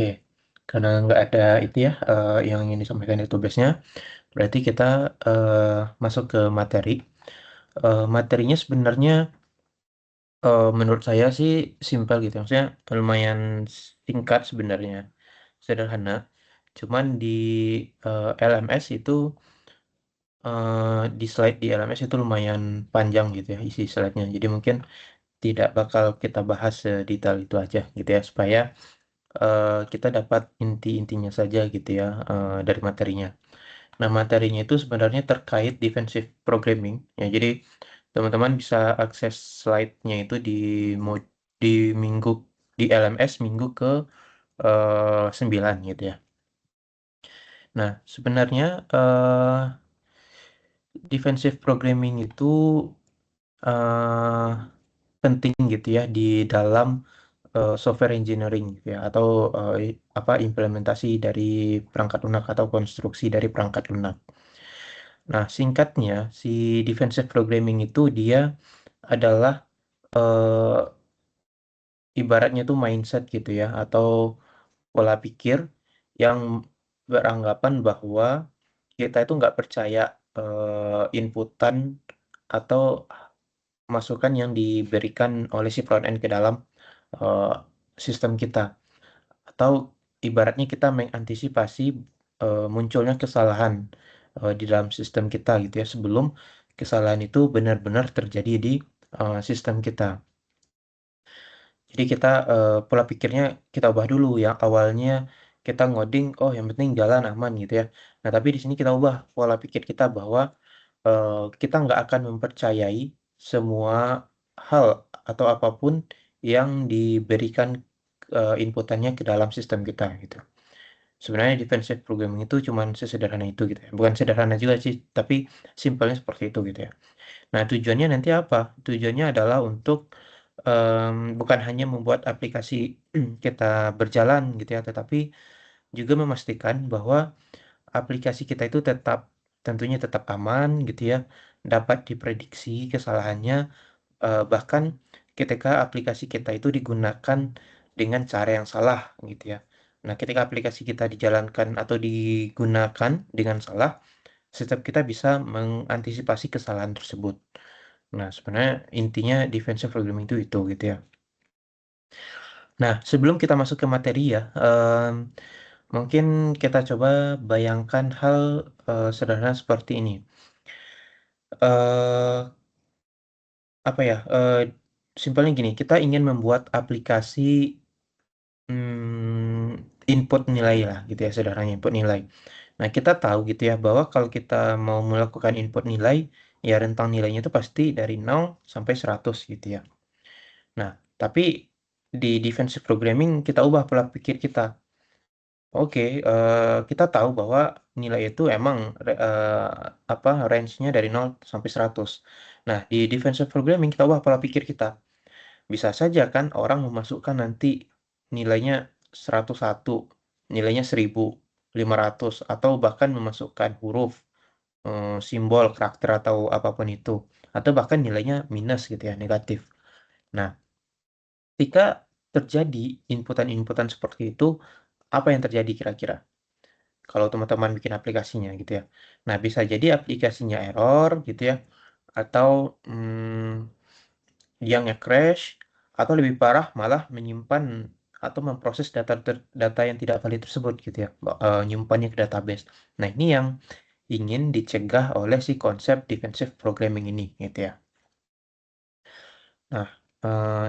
Oke, karena nggak ada itu ya, yang ingin disampaikan di tugasnya, berarti kita masuk ke materi. Materinya sebenarnya menurut saya sih simpel gitu, maksudnya lumayan singkat sebenarnya, sederhana. Cuman di LMS itu di slide di LMS itu lumayan panjang gitu ya isi slide-nya. Jadi mungkin tidak bakal kita bahas sedetail itu aja gitu ya, supaya kita dapat inti-intinya saja gitu ya dari materinya. Nah, materinya itu sebenarnya terkait defensive programming ya. Jadi teman-teman bisa akses slide-nya itu di minggu di LMS minggu ke 9 gitu ya. Nah, sebenarnya defensive programming itu eh, penting gitu ya di dalam software engineering gitu ya, atau apa implementasi dari perangkat lunak atau konstruksi dari perangkat lunak. Nah, singkatnya si defensive programming itu dia adalah eh, ibaratnya tuh mindset gitu ya, atau pola pikir yang beranggapan bahwa kita itu nggak percaya inputan atau masukan yang diberikan oleh si front end ke dalam eh, sistem kita, atau ibaratnya kita mengantisipasi munculnya kesalahan di dalam sistem kita gitu ya, sebelum kesalahan itu benar-benar terjadi di sistem kita. Jadi kita pola pikirnya kita ubah dulu, yang awalnya kita ngoding oh yang penting jalan aman gitu ya. Nah, tapi di sini kita ubah pola pikir kita bahwa kita nggak akan mempercayai semua hal atau apapun yang diberikan inputannya ke dalam sistem kita gitu. Sebenarnya defensive programming itu cuman sesederhana itu gitu ya. Bukan sederhana juga sih, tapi simpelnya seperti itu gitu ya. Nah, tujuannya nanti apa? Tujuannya adalah untuk bukan hanya membuat aplikasi kita berjalan gitu ya, tetapi juga memastikan bahwa aplikasi kita itu tentunya tetap aman gitu ya, dapat diprediksi kesalahannya, bahkan ketika aplikasi kita itu digunakan dengan cara yang salah gitu ya. Nah, ketika aplikasi kita dijalankan atau digunakan dengan salah, sistem kita bisa mengantisipasi kesalahan tersebut. Nah, sebenarnya intinya defensive programming itu gitu ya. Nah, sebelum kita masuk ke materi ya, mungkin kita coba bayangkan hal sederhana seperti ini. eh Apa ya? Simpelnya gini, kita ingin membuat aplikasi input nilai lah gitu ya, sederhananya input nilai. Nah, kita tahu gitu ya bahwa kalau kita mau melakukan input nilai, ya rentang nilainya itu pasti dari 0 sampai 100 gitu ya. Nah, tapi di defensive programming kita ubah pola pikir kita. Oke, kita tahu bahwa nilai itu emang apa range-nya dari 0 sampai 100. Nah, di defensive programming kita ubah pola pikir kita. Bisa saja kan orang memasukkan nanti nilainya 101, nilainya 1500, atau bahkan memasukkan huruf, simbol, karakter atau apapun itu. Atau bahkan nilainya minus gitu ya, negatif. Nah, ketika terjadi inputan-inputan seperti itu, apa yang terjadi kira-kira? Kalau teman-teman bikin aplikasinya gitu ya. Nah, bisa jadi aplikasinya error gitu ya, atau dia nge-crash, atau lebih parah malah menyimpan atau memproses data yang tidak valid tersebut gitu ya, nyimpannya ke database. Nah, ini yang ingin dicegah oleh si konsep defensive programming ini gitu ya. Nah,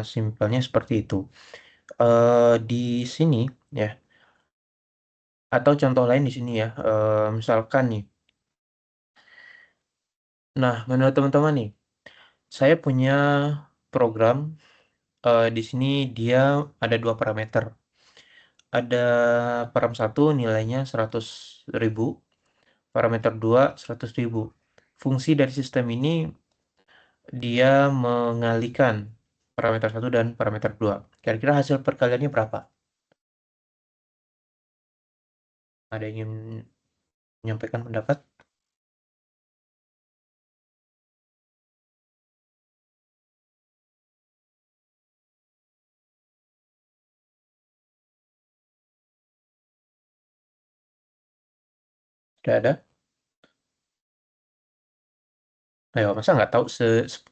simpelnya seperti itu. Di sini ya, atau contoh lain di sini ya, misalkan nih, nah menurut teman-teman nih, saya punya program, di sini dia ada dua parameter. Ada param satu nilainya 100.000, parameter 2 100.000. Fungsi dari sistem ini dia mengalihkan parameter satu dan parameter 2. Kira-kira hasil perkaliannya berapa? Ada yang ingin menyampaikan pendapat? Udah ada. Ayo, masa nggak tahu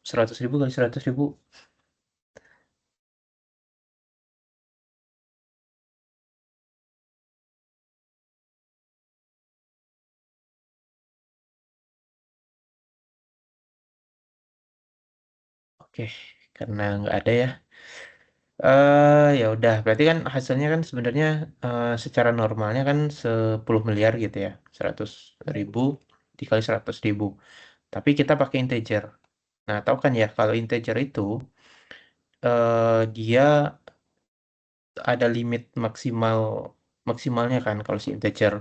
100.000 kali 100.000? Oke, karena nggak ada ya. Ya udah, berarti kan hasilnya kan sebenarnya secara normalnya kan 10 miliar gitu ya, 100.000 dikali 100.000. Tapi kita pakai integer. Nah, tahu kan ya kalau integer itu dia ada limit maksimalnya kan kalau si integer.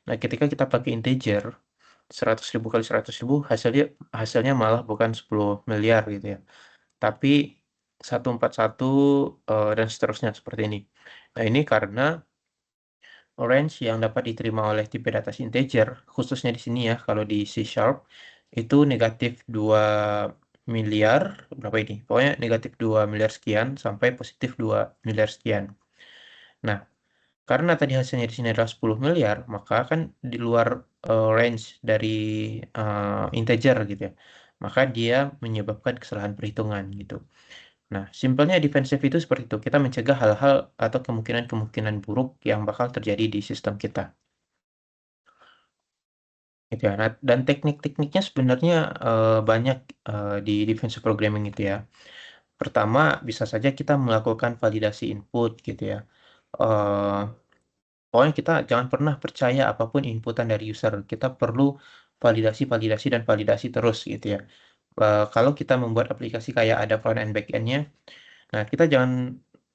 Nah, ketika kita pakai integer 100.000 kali 100.000 hasilnya malah bukan 10 miliar gitu ya. Tapi 141 dan seterusnya seperti ini. Nah, ini karena range yang dapat diterima oleh tipe data integer, khususnya di sini ya, kalau di C Sharp, itu negatif 2 miliar, berapa ini? Pokoknya negatif 2 miliar sekian sampai positif 2 miliar sekian. Nah, karena tadi hasilnya di sini adalah 10 miliar, maka kan di luar range dari integer gitu ya. Maka dia menyebabkan kesalahan perhitungan gitu. Nah, simpelnya defensif itu seperti itu. Kita mencegah hal-hal atau kemungkinan-kemungkinan buruk yang bakal terjadi di sistem kita. Gitu ya. Nah, dan teknik-tekniknya sebenarnya banyak di defensive programming itu ya. Pertama, bisa saja kita melakukan validasi input gitu ya. Eh, Pokoknya kita jangan pernah percaya apapun inputan dari user. Kita perlu validasi, validasi, dan validasi terus gitu ya. Kalau kita membuat aplikasi kayak ada front end back end-nya, nah kita jangan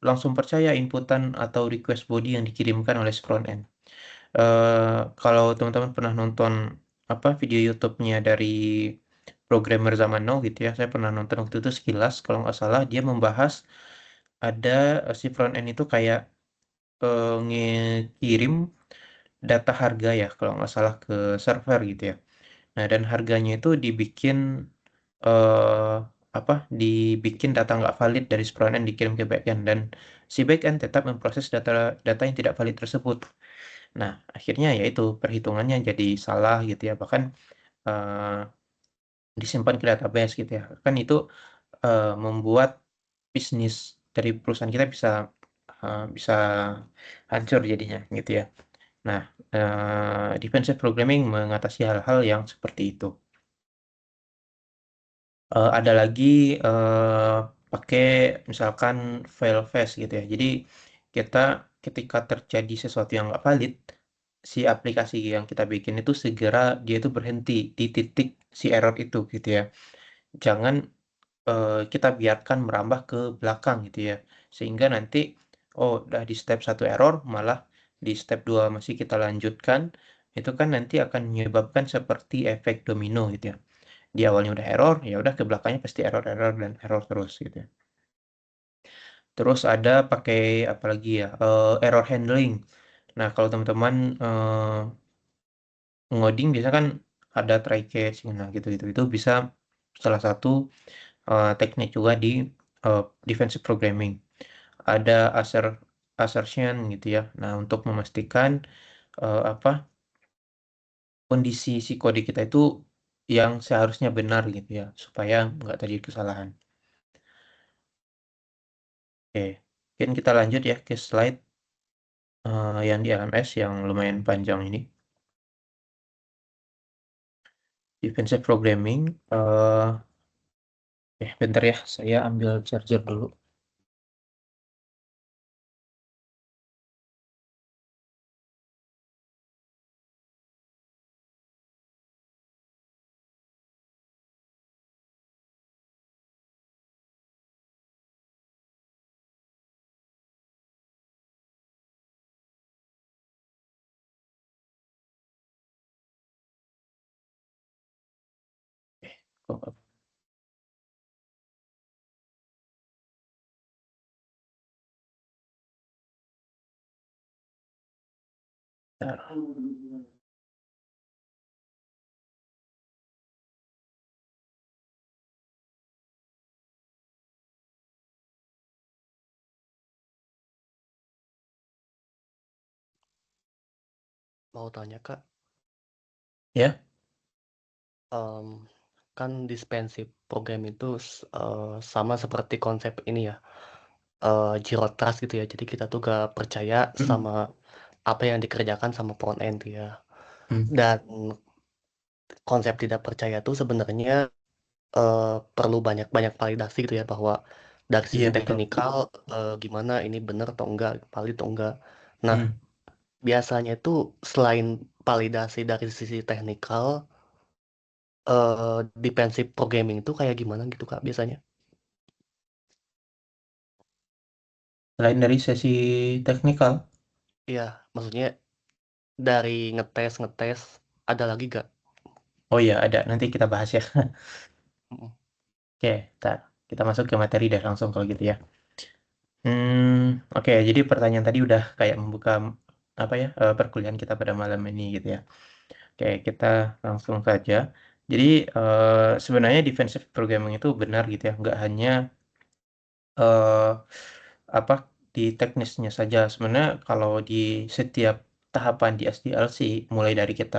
langsung percaya inputan atau request body yang dikirimkan oleh si front end. Kalau teman-teman pernah nonton apa video YouTube-nya dari programmer zaman now gitu ya, saya pernah nonton waktu itu sekilas. Kalau nggak salah dia membahas ada si front end itu kayak ngirim data harga ya kalau nggak salah ke server gitu ya. Nah dan harganya itu dibikin eh apa dibikin data nggak valid dari si front end dikirim ke backend dan si backend tetap memproses data data yang tidak valid tersebut. Nah akhirnya ya itu perhitungannya jadi salah gitu ya bahkan eh, disimpan ke database gitu ya. Kan itu membuat bisnis dari perusahaan kita bisa hancur jadinya gitu ya. Nah, defensive programming mengatasi hal-hal yang seperti itu. Ada lagi eh, pakai misalkan fail fast gitu ya. Jadi kita ketika terjadi sesuatu yang nggak valid, si aplikasi yang kita bikin itu segera dia itu berhenti di titik si error itu gitu ya. Jangan kita biarkan merambah ke belakang gitu ya. Sehingga nanti, oh udah di step satu error, malah di step 2 masih kita lanjutkan, itu kan nanti akan menyebabkan seperti efek domino gitu ya. Di awalnya udah error, ya udah ke belakangnya pasti error-error dan error terus gitu ya. Terus ada pakai apa lagi ya, error handling. Nah, kalau teman-teman ngoding biasanya kan ada try catch, nah gitu-gitu. Itu bisa salah satu teknik juga di defensive programming. Ada assertion gitu ya. Nah, untuk memastikan apa kondisi si kode kita itu yang seharusnya benar gitu ya, supaya nggak terjadi kesalahan. Oke, mungkin kita lanjut ya ke slide yang di LMS yang lumayan panjang ini. Defensive programming. Bentar ya, saya ambil charger dulu. Oh, bentar. Mau tanya Kak, Ya. Mmm, kan defensive program itu sama seperti konsep ini ya, zero trust gitu ya. Jadi kita tuh gak percaya Mm, sama apa yang dikerjakan sama front end ya. mm. Dan konsep tidak percaya tuh sebenarnya perlu banyak-banyak validasi gitu ya, bahwa dari sisi Iya betul. teknikal gimana ini benar atau enggak, valid atau enggak. Nah, Mm. biasanya itu selain validasi dari sisi teknikal, defensive programming itu kayak gimana gitu Kak biasanya? Selain dari sesi teknikal, Iya, maksudnya dari ngetes ngetes ada lagi gak? oh iya ada. Nanti kita bahas ya. Mm. Oke, kita masuk ke materi deh langsung kalau gitu ya. Oke. Jadi pertanyaan tadi udah kayak membuka apa ya perkuliahan kita pada malam ini gitu ya. Oke, kita langsung saja. Jadi sebenarnya defensive programming itu benar gitu ya, nggak hanya eh, apa di teknisnya saja. Sebenarnya kalau di setiap tahapan di SDLC, mulai dari kita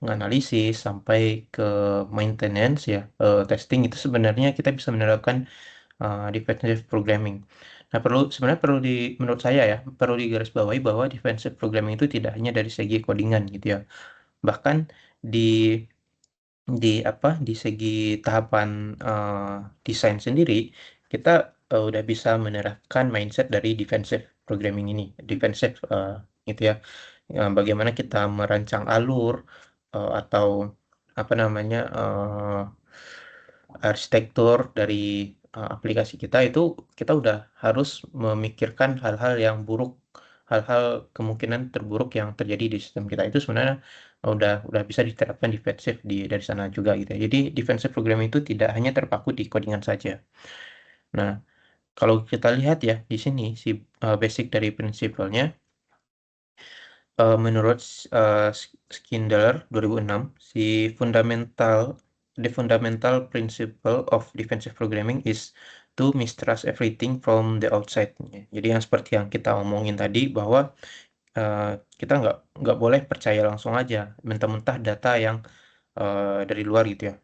menganalisis sampai ke maintenance ya, testing itu sebenarnya kita bisa menerapkan defensive programming. Nah, menurut saya ya, perlu digarisbawahi bahwa defensive programming itu tidak hanya dari segi codingan gitu ya. Bahkan di di segi tahapan eh, desain sendiri, kita udah bisa menerapkan mindset dari defensive programming ini, defensive gitu ya. Bagaimana kita merancang alur atau apa namanya arsitektur dari aplikasi kita itu kita udah harus memikirkan hal-hal yang buruk, hal-hal kemungkinan terburuk yang terjadi di sistem kita itu sebenarnya udah bisa diterapkan defensif dari sana juga gitu ya. Jadi defensive program itu tidak hanya terpaku di codingan saja. Nah, kalau kita lihat ya di sini si basic dari prinsipalnya menurut Schindler 2006, si fundamental the fundamental principle of defensive programming is to mistrust everything from the outside. Jadi yang seperti yang kita omongin tadi bahwa eh, kita nggak boleh percaya langsung aja mentah-mentah data yang dari luar gitu ya,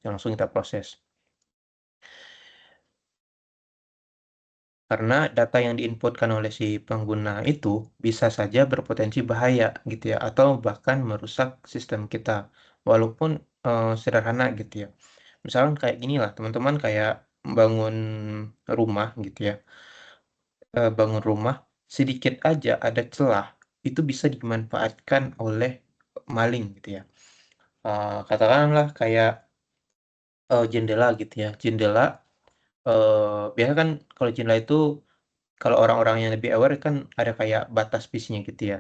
yang langsung kita proses. Karena data yang diinputkan oleh si pengguna itu bisa saja berpotensi bahaya gitu ya, atau bahkan merusak sistem kita, walaupun sederhana gitu ya. Misalkan kayak gini lah, teman-teman kayak bangun rumah gitu ya, bangun rumah sedikit aja ada celah itu bisa dimanfaatkan oleh maling gitu ya. Katakanlah kayak jendela gitu ya, jendela biasa kan kalau jendela itu kalau orang-orang yang lebih aware kan ada kayak batas bisnya gitu ya.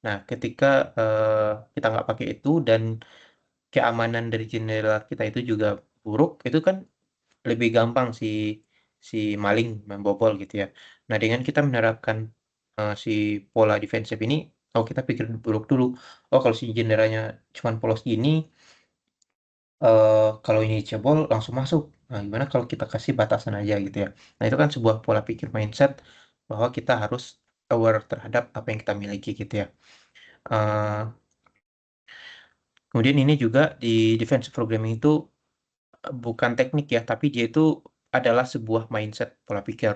Nah, ketika eh, kita nggak pakai itu dan keamanan dari jendela kita itu juga buruk, itu kan lebih gampang si si maling membobol gitu ya. Nah, dengan kita menerapkan si pola defensif ini, oh kita pikir buruk dulu. Oh, kalau si jendelanya cuma polos gini, kalau ini cebol langsung masuk. Nah, gimana kalau kita kasih batasan aja gitu ya. Nah, itu kan sebuah pola pikir mindset bahwa kita harus aware terhadap apa yang kita miliki gitu ya. Eh, Kemudian ini juga di defensive programming itu bukan teknik ya, tapi dia itu adalah sebuah mindset pola pikir.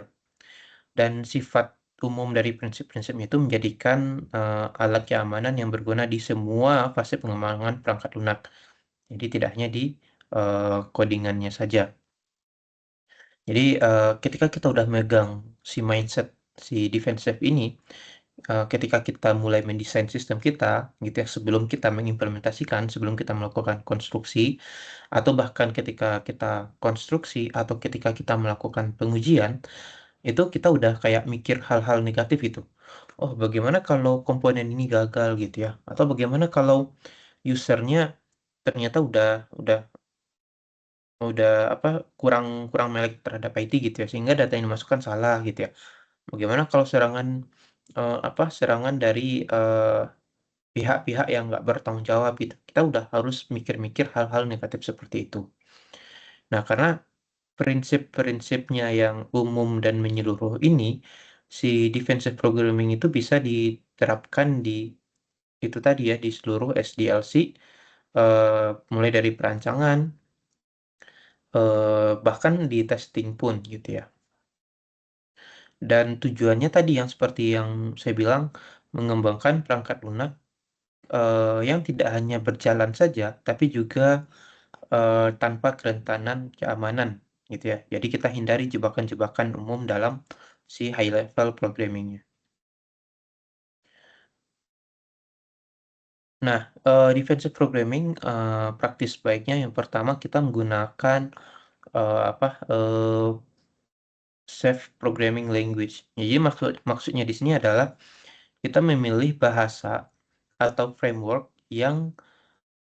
Dan sifat umum dari prinsip-prinsipnya itu menjadikan alat keamanan yang berguna di semua fase pengembangan perangkat lunak. Jadi tidak hanya di codingannya saja. Jadi ketika kita udah megang si mindset si defensive ini, ketika kita mulai mendesain sistem kita, gitu ya, sebelum kita mengimplementasikan, sebelum kita melakukan konstruksi, atau bahkan ketika kita konstruksi atau ketika kita melakukan pengujian, itu kita udah kayak mikir hal-hal negatif itu. Oh, bagaimana kalau komponen ini gagal gitu ya? Atau bagaimana kalau usernya ternyata udah udah apa kurang kurang melek terhadap IT gitu ya sehingga data yang dimasukkan salah gitu ya. Bagaimana kalau serangan dari eh, pihak-pihak yang nggak bertanggung jawab gitu. Kita udah harus mikir-mikir hal-hal negatif seperti itu. Nah, karena prinsip-prinsipnya yang umum dan menyeluruh ini, si defensive programming itu bisa diterapkan di itu tadi ya di seluruh SDLC mulai dari perancangan, bahkan di testing pun gitu ya. Dan tujuannya tadi yang seperti yang saya bilang, mengembangkan perangkat lunak yang tidak hanya berjalan saja, tapi juga tanpa kerentanan keamanan gitu ya. Jadi kita hindari jebakan-jebakan umum dalam si high level programming-nya. Nah, defensive programming praktis baiknya yang pertama kita menggunakan apa safe programming language. Jadi maksudnya di sini adalah kita memilih bahasa atau framework yang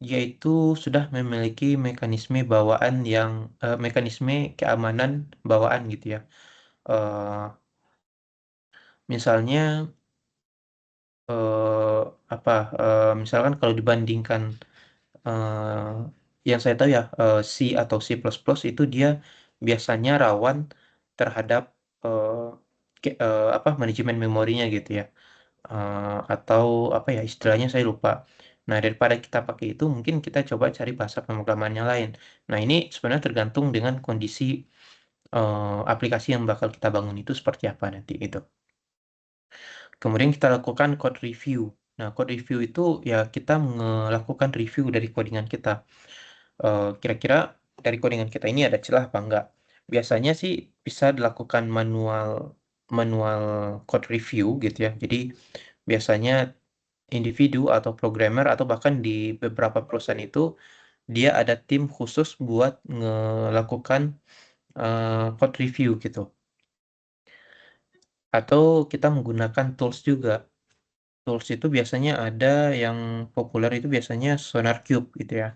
yaitu sudah memiliki mekanisme bawaan yang mekanisme keamanan bawaan gitu ya. Eh, misalnya eh, apa misalkan kalau dibandingkan eh, yang saya tahu ya C atau C++ itu dia biasanya rawan terhadap eh, apa manajemen memorinya gitu ya. Atau apa ya istilahnya saya lupa. Nah, daripada kita pakai itu, mungkin kita coba cari bahasa pemrograman yang lain. Nah, ini sebenarnya tergantung dengan kondisi aplikasi yang bakal kita bangun itu seperti apa nanti itu. Kemudian kita lakukan code review. Nah, code review itu ya kita melakukan review dari codingan kita. Kira-kira dari codingan kita ini ada celah apa enggak? Biasanya sih bisa dilakukan manual manual code review gitu ya. Jadi biasanya individu atau programmer atau bahkan di beberapa perusahaan itu dia ada tim khusus buat melakukan code review gitu. Atau kita menggunakan tools juga. Tools itu biasanya ada yang populer itu biasanya SonarQube gitu ya.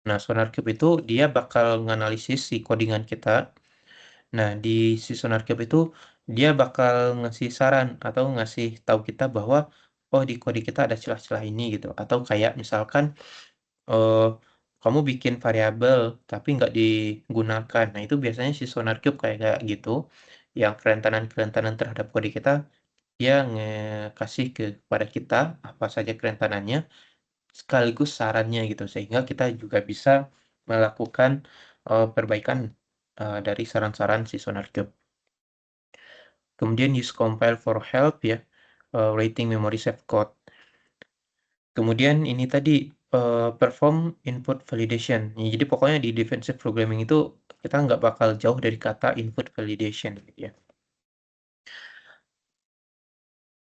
Nah, SonarQube itu dia bakal nganalisis si codingan kita. Nah, di si SonarQube itu dia bakal ngasih saran atau ngasih tahu kita bahwa oh di kode kita ada celah-celah ini gitu. Atau kayak misalkan eh, kamu bikin variabel tapi nggak digunakan. Nah, itu biasanya si SonarQube kayak gitu. Yang kerentanan-kerentanan terhadap kode kita dia ngasih kepada kita apa saja kerentanannya sekaligus sarannya gitu sehingga kita juga bisa melakukan perbaikan dari saran-saran si SonarCube. Kemudian use compile for help ya, rating memory save code. Kemudian ini tadi perform input validation. Ya, jadi pokoknya di defensive programming itu kita nggak bakal jauh dari kata input validation gitu ya.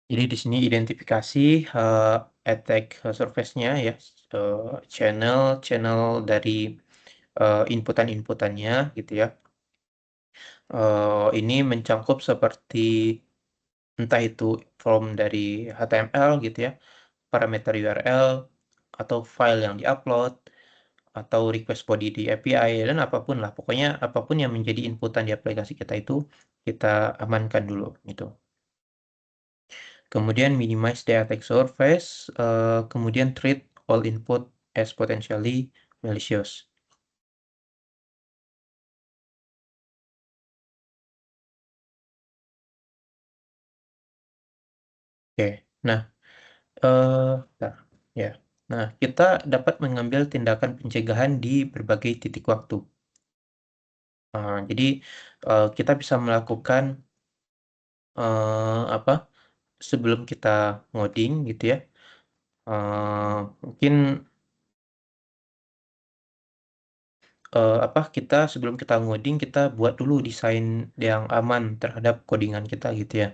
Jadi di sini identifikasi eh, attack surface-nya ya, eh, channel dari inputan-inputannya gitu ya. Ini mencangkup seperti entah itu form dari HTML gitu ya, parameter URL, atau file yang diupload, atau request body di API, dan apapun lah. Pokoknya apapun yang menjadi inputan di aplikasi kita itu kita amankan dulu gitu. Kemudian minimize the attack surface, kemudian treat all input as potentially malicious. Oke, nah, bentar, ya. Nah, kita dapat mengambil tindakan pencegahan di berbagai titik waktu. Jadi, kita bisa melakukan apa? Sebelum kita ngoding gitu ya. Mungkin apa? Kita sebelum kita ngoding kita buat dulu desain yang aman terhadap codingan kita gitu ya.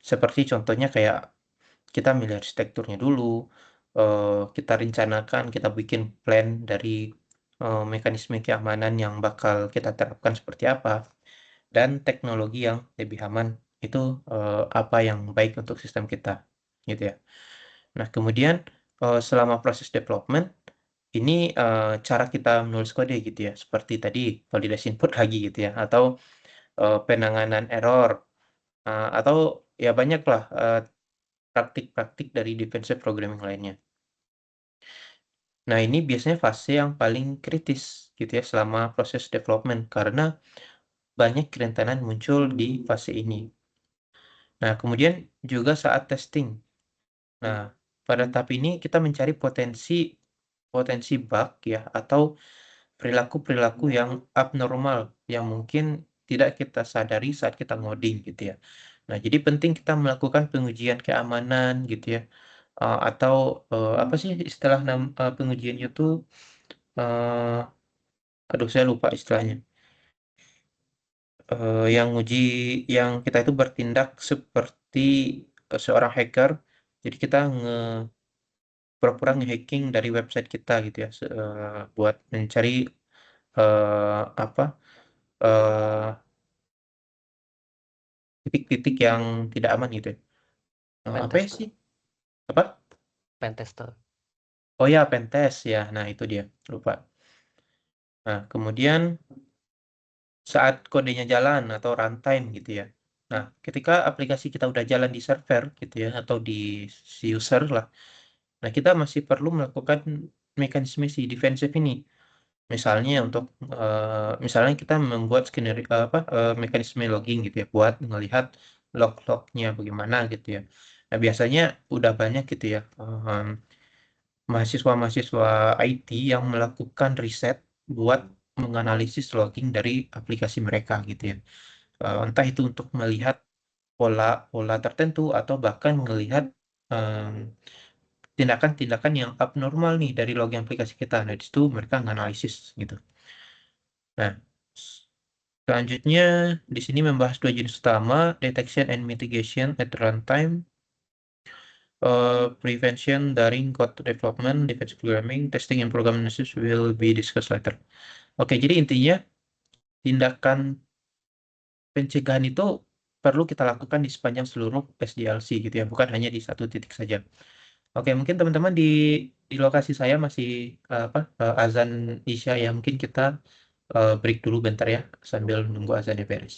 Seperti contohnya kayak kita milih arsitekturnya dulu, kita rencanakan, kita bikin plan dari mekanisme keamanan yang bakal kita terapkan seperti apa, dan teknologi yang lebih aman itu apa yang baik untuk sistem kita, gitu ya. Nah, kemudian selama proses development, ini cara kita menulis kode gitu ya, seperti tadi validasi input lagi gitu ya, atau penanganan error, atau ya banyak lah praktik-praktik dari defensive programming lainnya. Nah, ini biasanya fase yang paling kritis gitu ya selama proses development karena banyak kerentanan muncul di fase ini. Nah, kemudian juga saat testing. Nah, pada tahap ini kita mencari potensi potensi bug ya atau perilaku-perilaku yang abnormal yang mungkin tidak kita sadari saat kita ngoding gitu ya. Nah, jadi penting kita melakukan pengujian keamanan gitu ya. Atau apa sih istilah pengujiannya tuh eh aduh saya lupa istilahnya. Yang uji yang kita itu bertindak seperti seorang hacker. Jadi kita pura-pura nge-hacking dari website kita gitu ya, buat mencari apa eh, titik-titik yang tidak aman gitu ya. Apa ya Pentester, sih? Apa? pentester. Oh ya, pentest ya. Nah, itu dia. Lupa. Nah, kemudian saat kodenya jalan atau runtime gitu ya. Nah, ketika aplikasi kita udah jalan di server gitu ya, atau di si user lah. Nah, kita masih perlu melakukan mekanisme si defensive ini. Misalnya untuk misalnya kita membuat skenario mekanisme logging gitu ya buat melihat log-lognya bagaimana gitu ya. Nah, biasanya udah banyak gitu ya mahasiswa-mahasiswa IT yang melakukan riset buat menganalisis logging dari aplikasi mereka gitu ya. Entah itu untuk melihat pola-pola tertentu atau bahkan melihat em, tindakan-tindakan yang abnormal nih dari logging aplikasi kita. Nah, di situ mereka menganalisis gitu. Nah, selanjutnya di sini membahas dua jenis utama, detection and mitigation at runtime, prevention during code development, defensive programming, testing and program analysis will be discussed later. Oke, jadi intinya tindakan pencegahan itu perlu kita lakukan di sepanjang seluruh SDLC gitu ya, bukan hanya di satu titik saja. Oke, mungkin teman-teman di lokasi saya masih azan Isya ya, mungkin kita break dulu bentar ya sambil nunggu azannya beres.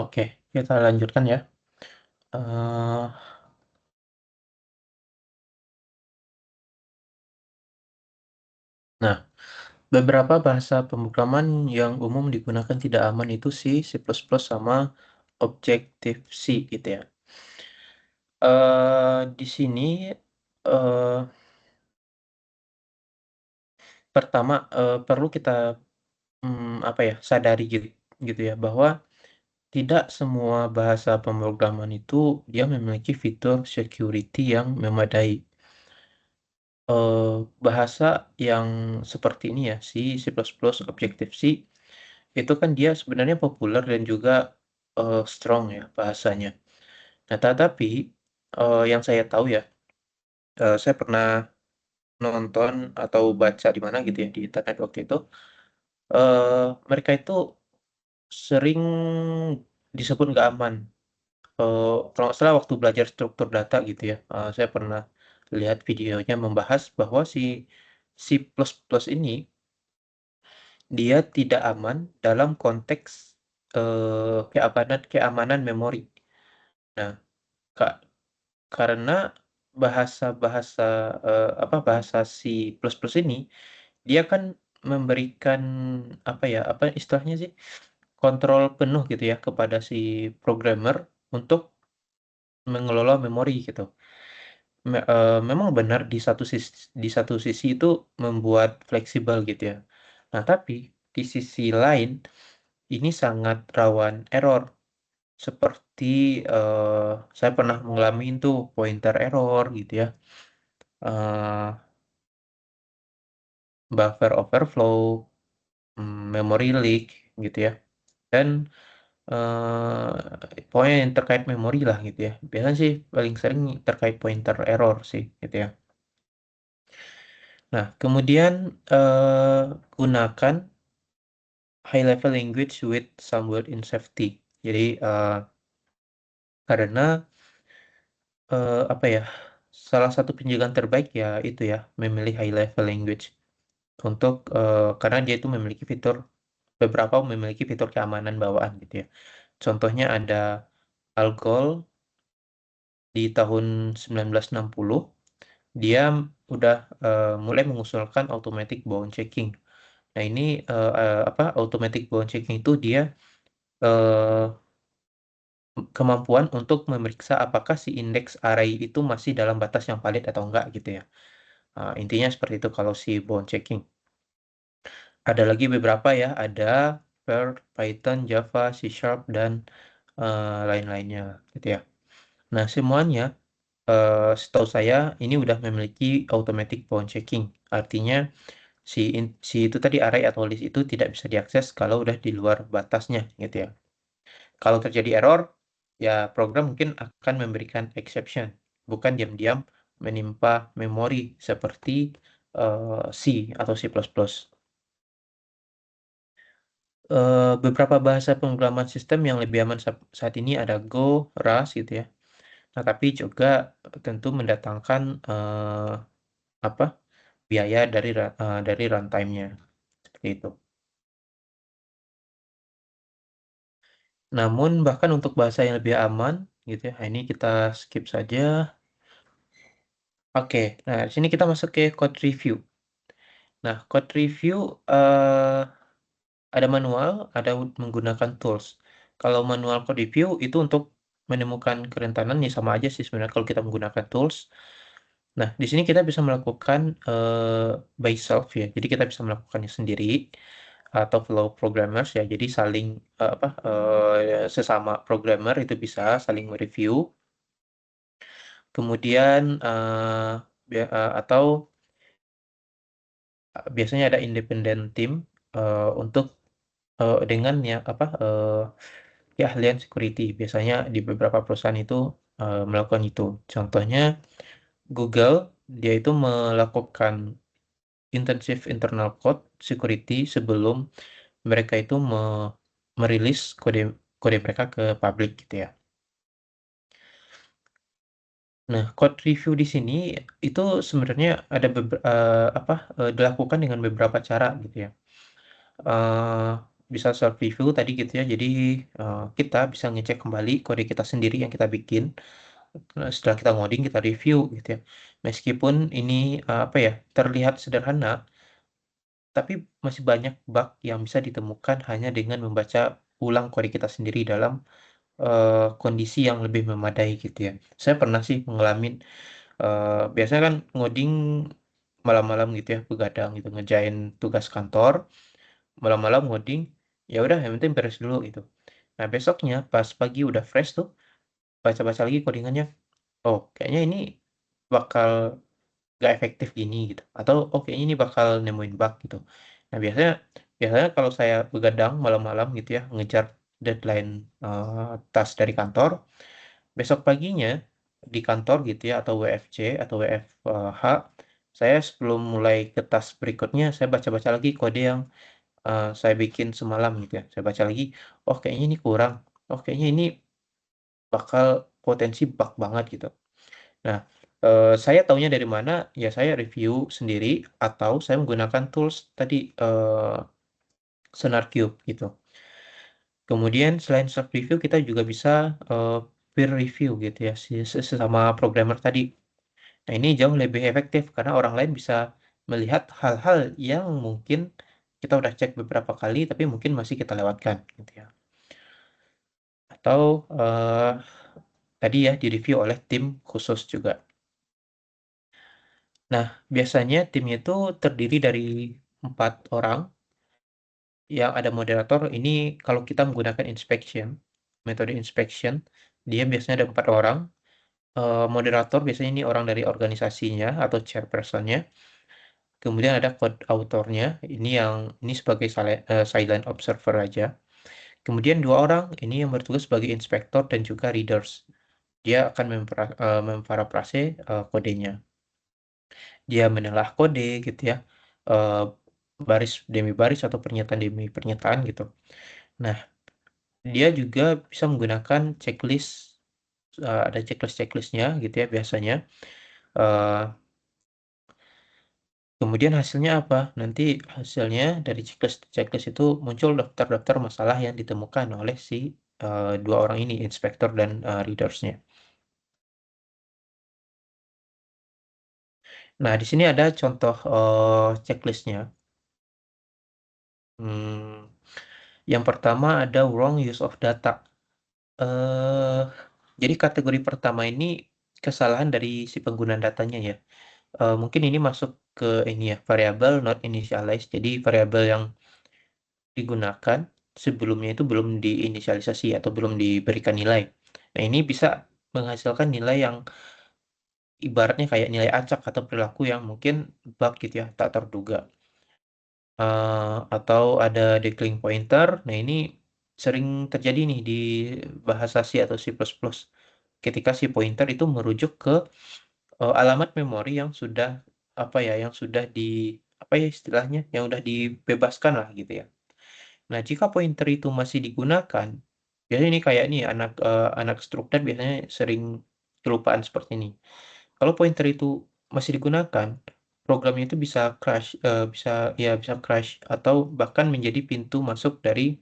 Oke, kita lanjutkan ya. Eh, nah, beberapa bahasa pemrograman yang umum digunakan tidak aman itu C sama Objective-C gitu ya. Di sini eh, pertama perlu kita apa ya sadari gitu ya bahwa tidak semua bahasa pemrograman itu dia memiliki fitur security yang memadai. Eh, Bahasa yang seperti ini ya, C, Objective-C, itu kan dia sebenarnya populer dan juga strong ya bahasanya. Nah, tetapi yang saya tahu ya, saya pernah nonton atau baca di mana gitu ya di internet waktu itu, mereka itu sering disebut nggak aman. Kalau nggak salah waktu belajar struktur data gitu ya, saya pernah lihat videonya membahas bahwa si C++ ini dia tidak aman dalam konteks keamanan memori. Nah, Kak, karena bahasa-bahasa bahasa C++ ini dia kan memberikan apa ya, apa istilahnya sih? Kontrol penuh gitu ya kepada si programmer untuk mengelola memori gitu. Memang benar di satu sisi itu membuat fleksibel gitu ya. Nah, tapi di sisi lain ini sangat rawan error. Seperti saya pernah mengalami itu pointer error gitu ya, eh, buffer overflow, memory leak gitu ya, dan pokoknya yang terkait memori lah gitu ya. Biasanya sih paling sering terkait pointer error sih gitu ya. Nah, kemudian gunakan high level language with some built-in safety. Jadi karena apa ya, salah satu penjagaan terbaik ya itu ya memilih high level language untuk karena dia itu memiliki beberapa memiliki fitur keamanan bawaan gitu ya. Contohnya ada Algol di tahun 1960, dia udah mulai mengusulkan automatic bound checking. Nah, ini automatic bound checking itu dia eh, kemampuan untuk memeriksa apakah si indeks array itu masih dalam batas yang valid atau enggak gitu ya. Intinya seperti itu kalau si bound checking. Ada lagi beberapa ya, ada Perl, Python, Java, C Sharp, dan lain-lainnya gitu ya. Nah, semuanya setahu saya ini udah memiliki automatic bound checking. Artinya si itu tadi array atau list itu tidak bisa diakses kalau udah di luar batasnya gitu ya. Kalau terjadi error, ya program mungkin akan memberikan exception, bukan diam-diam menimpa memori seperti C atau C++. Beberapa bahasa pemrograman sistem yang lebih aman saat ini ada Go, Rust gitu ya. Nah, tapi juga tentu mendatangkan apa biaya dari runtime-nya seperti itu. Namun bahkan untuk bahasa yang lebih aman gitu ya, ini kita skip saja. Oke, nah di sini kita masuk ke code review. Nah, code review ada manual, ada menggunakan tools. Kalau manual code review itu untuk menemukan kerentanan ya sama aja sih sebenarnya kalau kita menggunakan tools. Nah, di sini kita bisa melakukan by self ya. Jadi kita bisa melakukannya sendiri atau fellow programmers ya. Jadi saling sesama programmer itu bisa saling mereview. Kemudian atau biasanya ada independent team untuk dengan ya keahlian security. Biasanya di beberapa perusahaan itu melakukan itu. Contohnya Google, dia itu melakukan intensive internal code security sebelum mereka itu merilis kode kode mereka ke publik gitu ya. Nah, code review di sini itu sebenarnya dilakukan dengan beberapa cara gitu ya. bisa self review tadi gitu ya. Jadi kita bisa ngecek kembali kode kita sendiri yang kita bikin. Nah, setelah kita ngoding, kita review gitu ya. Meskipun ini apa ya, terlihat sederhana, tapi masih banyak bug yang bisa ditemukan hanya dengan membaca ulang kode kita sendiri dalam kondisi yang lebih memadai gitu ya. Saya pernah sih ngalamin, biasanya kan ngoding malam-malam gitu ya, begadang gitu, ngerjain tugas kantor, malam-malam ngoding, ya udah yang penting beres dulu gitu. Nah besoknya pas pagi udah fresh tuh, baca-baca lagi codingannya, oh kayaknya ini bakal gak efektif gini gitu, atau oh kayaknya ini bakal nemuin bug gitu. Nah biasanya biasanya kalau saya begadang malam-malam gitu ya, ngejar deadline task dari kantor, besok paginya di kantor gitu ya, atau WFC atau WFH, saya sebelum mulai ke task berikutnya, saya baca-baca lagi kode yang saya bikin semalam gitu ya. Saya baca lagi, oh kayaknya ini kurang, oh kayaknya ini bakal potensi bug banget gitu. Nah, saya taunya dari mana? Ya saya review sendiri atau saya menggunakan tools tadi, SonarQube gitu. Kemudian selain self review kita juga bisa peer review gitu ya, sesama programmer tadi. Nah, ini jauh lebih efektif karena orang lain bisa melihat hal-hal yang mungkin kita udah cek beberapa kali tapi mungkin masih kita lewatkan gitu ya. Atau tadi ya direview oleh tim khusus juga. Nah, biasanya timnya itu terdiri dari 4 orang yang ada moderator. Ini kalau kita menggunakan inspection, metode inspection, dia biasanya ada 4 orang. Moderator biasanya ini orang dari organisasinya atau chairpersonnya. Kemudian ada code autornya, ini sebagai silent observer aja. Kemudian 2 orang ini yang bertugas sebagai inspektor dan juga readers. Dia akan memparafrase kodenya. Dia menelaah kode gitu ya, eh, baris demi baris atau pernyataan demi pernyataan gitu. Nah, dia juga bisa menggunakan checklist, ada checklistnya gitu ya biasanya. Eh, Kemudian hasilnya apa? Nanti hasilnya dari checklist itu muncul daftar-daftar masalah yang ditemukan oleh si 2 orang ini, inspektor dan readersnya. Nah, di sini ada contoh checklistnya. Hmm, yang pertama ada wrong use of data. eh jadi kategori pertama ini kesalahan dari si pengguna datanya ya. Mungkin ini masuk ke ini ya, variabel not initialized. Jadi variabel yang digunakan sebelumnya itu belum diinisialisasi atau belum diberikan nilai. Nah, ini bisa menghasilkan nilai yang ibaratnya kayak nilai acak atau perilaku yang mungkin bug gitu ya, tak terduga. Atau ada declining pointer. Nah, ini sering terjadi nih di bahasa C atau C++. Ketika si pointer itu merujuk ke alamat memori yang sudah apa ya, yang sudah di apa ya istilahnya, yang udah dibebaskan lah gitu ya. Nah, jika pointer itu masih digunakan, biasanya ini kayak nih anak struktur biasanya sering kelupaan seperti ini. Kalau pointer itu masih digunakan, programnya itu bisa crash, bisa crash atau bahkan menjadi pintu masuk dari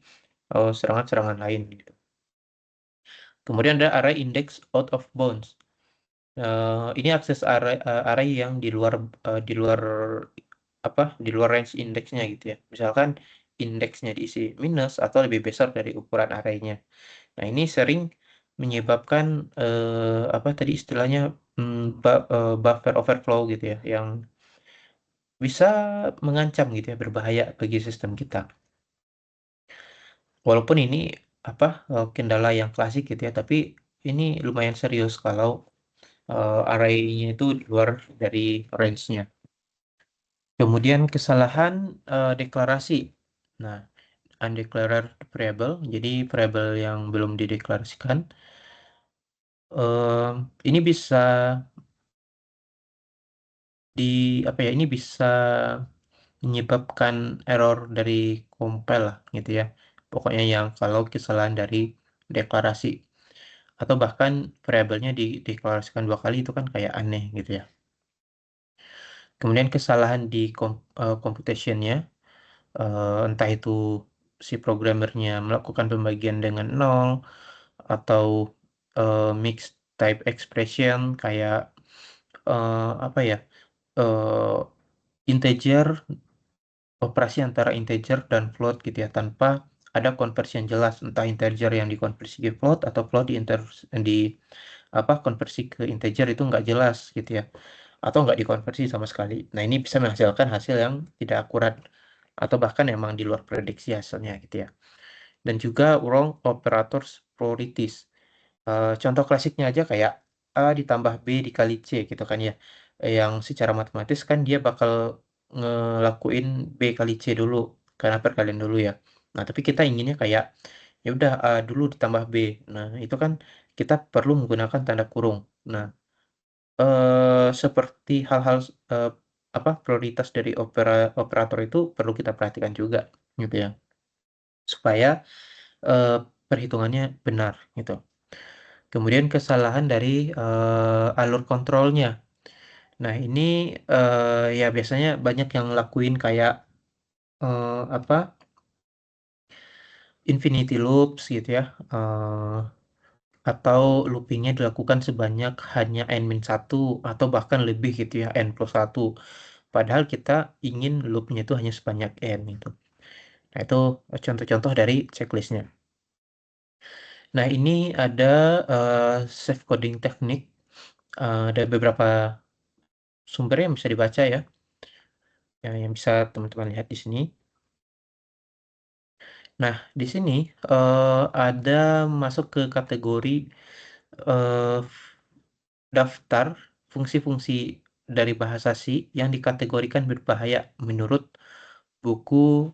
serangan-serangan lain gitu. Kemudian ada array index out of bounds. Ini akses array yang di luar apa di luar range indeksnya gitu ya. Misalkan indeksnya diisi minus atau lebih besar dari ukuran arraynya. Nah, ini sering menyebabkan apa tadi istilahnya, buffer overflow gitu ya, yang bisa mengancam gitu ya, berbahaya bagi sistem kita. Walaupun ini apa kendala yang klasik gitu ya, tapi ini lumayan serius kalau array-nya itu di luar dari range-nya. Kemudian kesalahan deklarasi. Nah, undeclared variable, jadi variabel yang belum dideklarasikan. Ini bisa di apa ya? Ini bisa menyebabkan error dari compile lah, gitu ya. Pokoknya yang kalau kesalahan dari deklarasi atau bahkan variabelnya dideklarasikan 2 kali itu kan kayak aneh gitu ya. Kemudian kesalahan di computationnya, entah itu si programmernya melakukan pembagian dengan nol atau mixed type expression kayak apa ya, eh, integer, operasi antara integer dan float gitu ya, tanpa ada konversi yang jelas, entah integer yang dikonversi ke float atau float di apa konversi ke integer itu nggak jelas gitu ya, atau nggak dikonversi sama sekali. Nah, ini bisa menghasilkan hasil yang tidak akurat atau bahkan emang di luar prediksi hasilnya gitu ya. Dan juga wrong operators priorities. Contoh klasiknya aja kayak A ditambah B dikali C gitu kan ya. Yang secara matematis kan dia bakal ngelakuin B kali C dulu karena perkalian dulu ya. Nah, tapi kita inginnya kayak ya udah A dulu ditambah B. Nah, itu kan kita perlu menggunakan tanda kurung. Nah, seperti hal-hal eh, apa prioritas dari operator itu perlu kita perhatikan juga gitu ya. Supaya eh, perhitungannya benar gitu. Kemudian kesalahan dari alur kontrolnya. Nah, ini ya biasanya banyak yang lakuin kayak apa infinity loops gitu ya. Atau loopingnya dilakukan sebanyak hanya n-1 atau bahkan lebih gitu ya, n+1. Padahal kita ingin loopnya itu hanya sebanyak n itu. Nah, itu contoh-contoh dari checklistnya. Nah, ini ada safe coding teknik. Ada beberapa sumber yang bisa dibaca ya, yang bisa teman-teman lihat di sini. Nah, di sini ada masuk ke kategori eh, daftar fungsi-fungsi dari bahasa C yang dikategorikan berbahaya menurut buku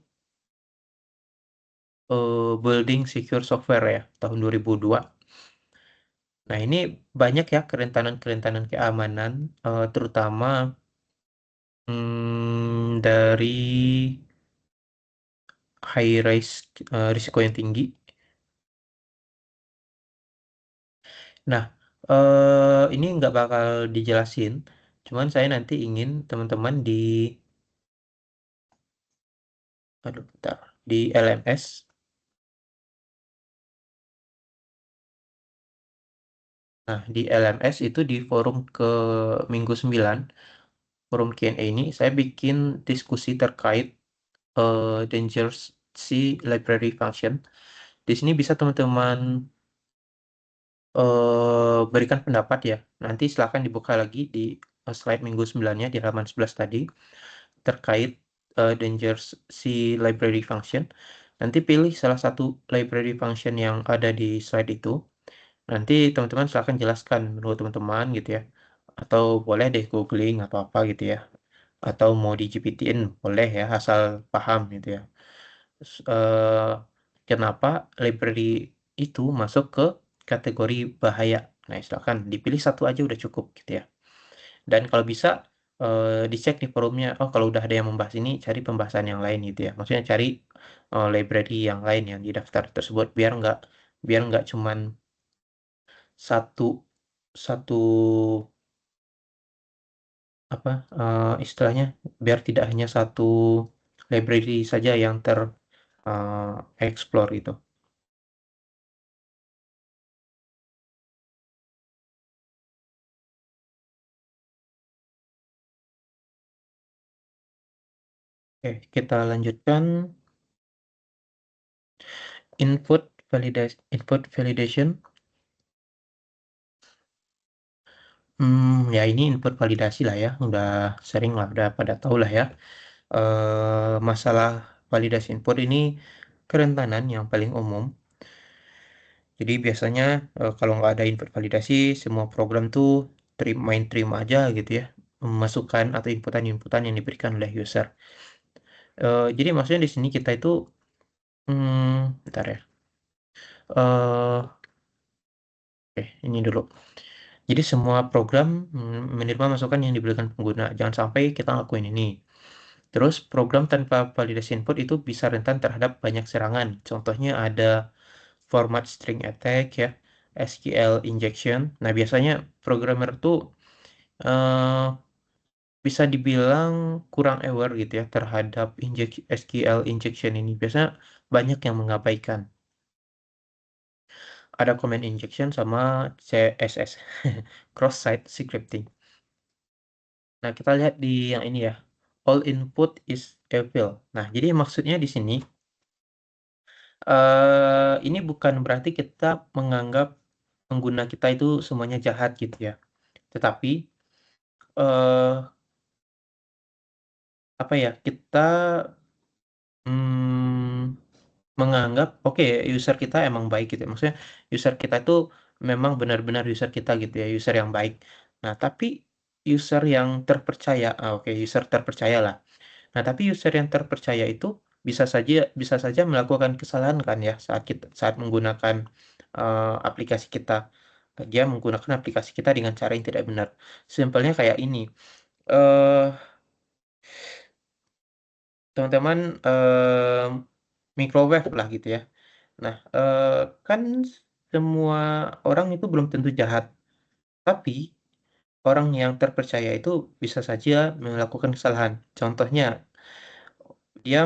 Building Secure Software ya, tahun 2002. Nah, ini banyak ya kerentanan-kerentanan keamanan, terutama dari high risk, risiko yang tinggi. Nah, ini nggak bakal dijelasin, cuman saya nanti ingin teman-teman aduh, bentar, di LMS. Nah, di LMS itu di forum ke Minggu 9, forum Q&A ini, saya bikin diskusi terkait Dangerous C Library Function. Di sini bisa teman-teman berikan pendapat ya. Nanti silakan dibuka lagi di slide Minggu 9-nya di halaman 11 tadi terkait Dangerous C Library Function. Nanti pilih salah satu library function yang ada di slide itu. Nanti teman-teman silakan jelaskan menurut teman-teman gitu ya. Atau boleh deh googling atau apa gitu ya. Atau mau di GPT-in boleh ya, asal paham gitu ya. Kenapa library itu masuk ke kategori bahaya? Nah, silakan dipilih satu aja udah cukup gitu ya. Dan kalau bisa dicek di forumnya. Oh, kalau udah ada yang membahas ini, cari pembahasan yang lain gitu ya. Maksudnya cari library yang lain yang di daftar tersebut biar nggak cuman satu satu apa istilahnya, biar tidak hanya satu library saja yang explore itu. Oke, kita lanjutkan input validation. Ya ini input validasi lah ya, udah sering lah, udah pada tahu lah ya. Masalah validasi input ini kerentanan yang paling umum. Jadi biasanya kalau nggak ada input validasi, semua program tuh terima aja gitu ya, masukan atau inputan-inputan yang diberikan oleh user. Jadi maksudnya di sini kita itu, bentar ya. Oke, ini dulu. Jadi semua program menerima masukan yang diberikan pengguna. Jangan sampai kita ngelakuin ini. Terus program tanpa validasi input itu bisa rentan terhadap banyak serangan. Contohnya ada format string attack ya, SQL injection. Nah, biasanya programmer tuh eh, bisa dibilang kurang aware gitu ya terhadap SQL injection ini. Biasanya banyak yang mengabaikan. Ada command injection sama CSS, cross-site scripting. Nah, kita lihat di yang ini ya. All input is evil. Nah, jadi maksudnya di sini ini bukan berarti kita menganggap pengguna kita itu semuanya jahat gitu ya. Tetapi eh apa ya? Kita hmm, menganggap oke user kita emang baik gitu ya. Maksudnya user kita itu memang benar-benar user kita gitu ya, user yang baik. Nah, tapi user yang terpercaya, oke user terpercaya lah. Nah, tapi user yang terpercaya itu bisa saja melakukan kesalahan kan ya saat menggunakan aplikasi kita. Dia menggunakan aplikasi kita dengan cara yang tidak benar. Simpelnya kayak ini. eh Teman-teman microwave lah gitu ya. Nah, kan semua orang itu belum tentu jahat, tapi orang yang terpercaya itu bisa saja melakukan kesalahan. Contohnya, dia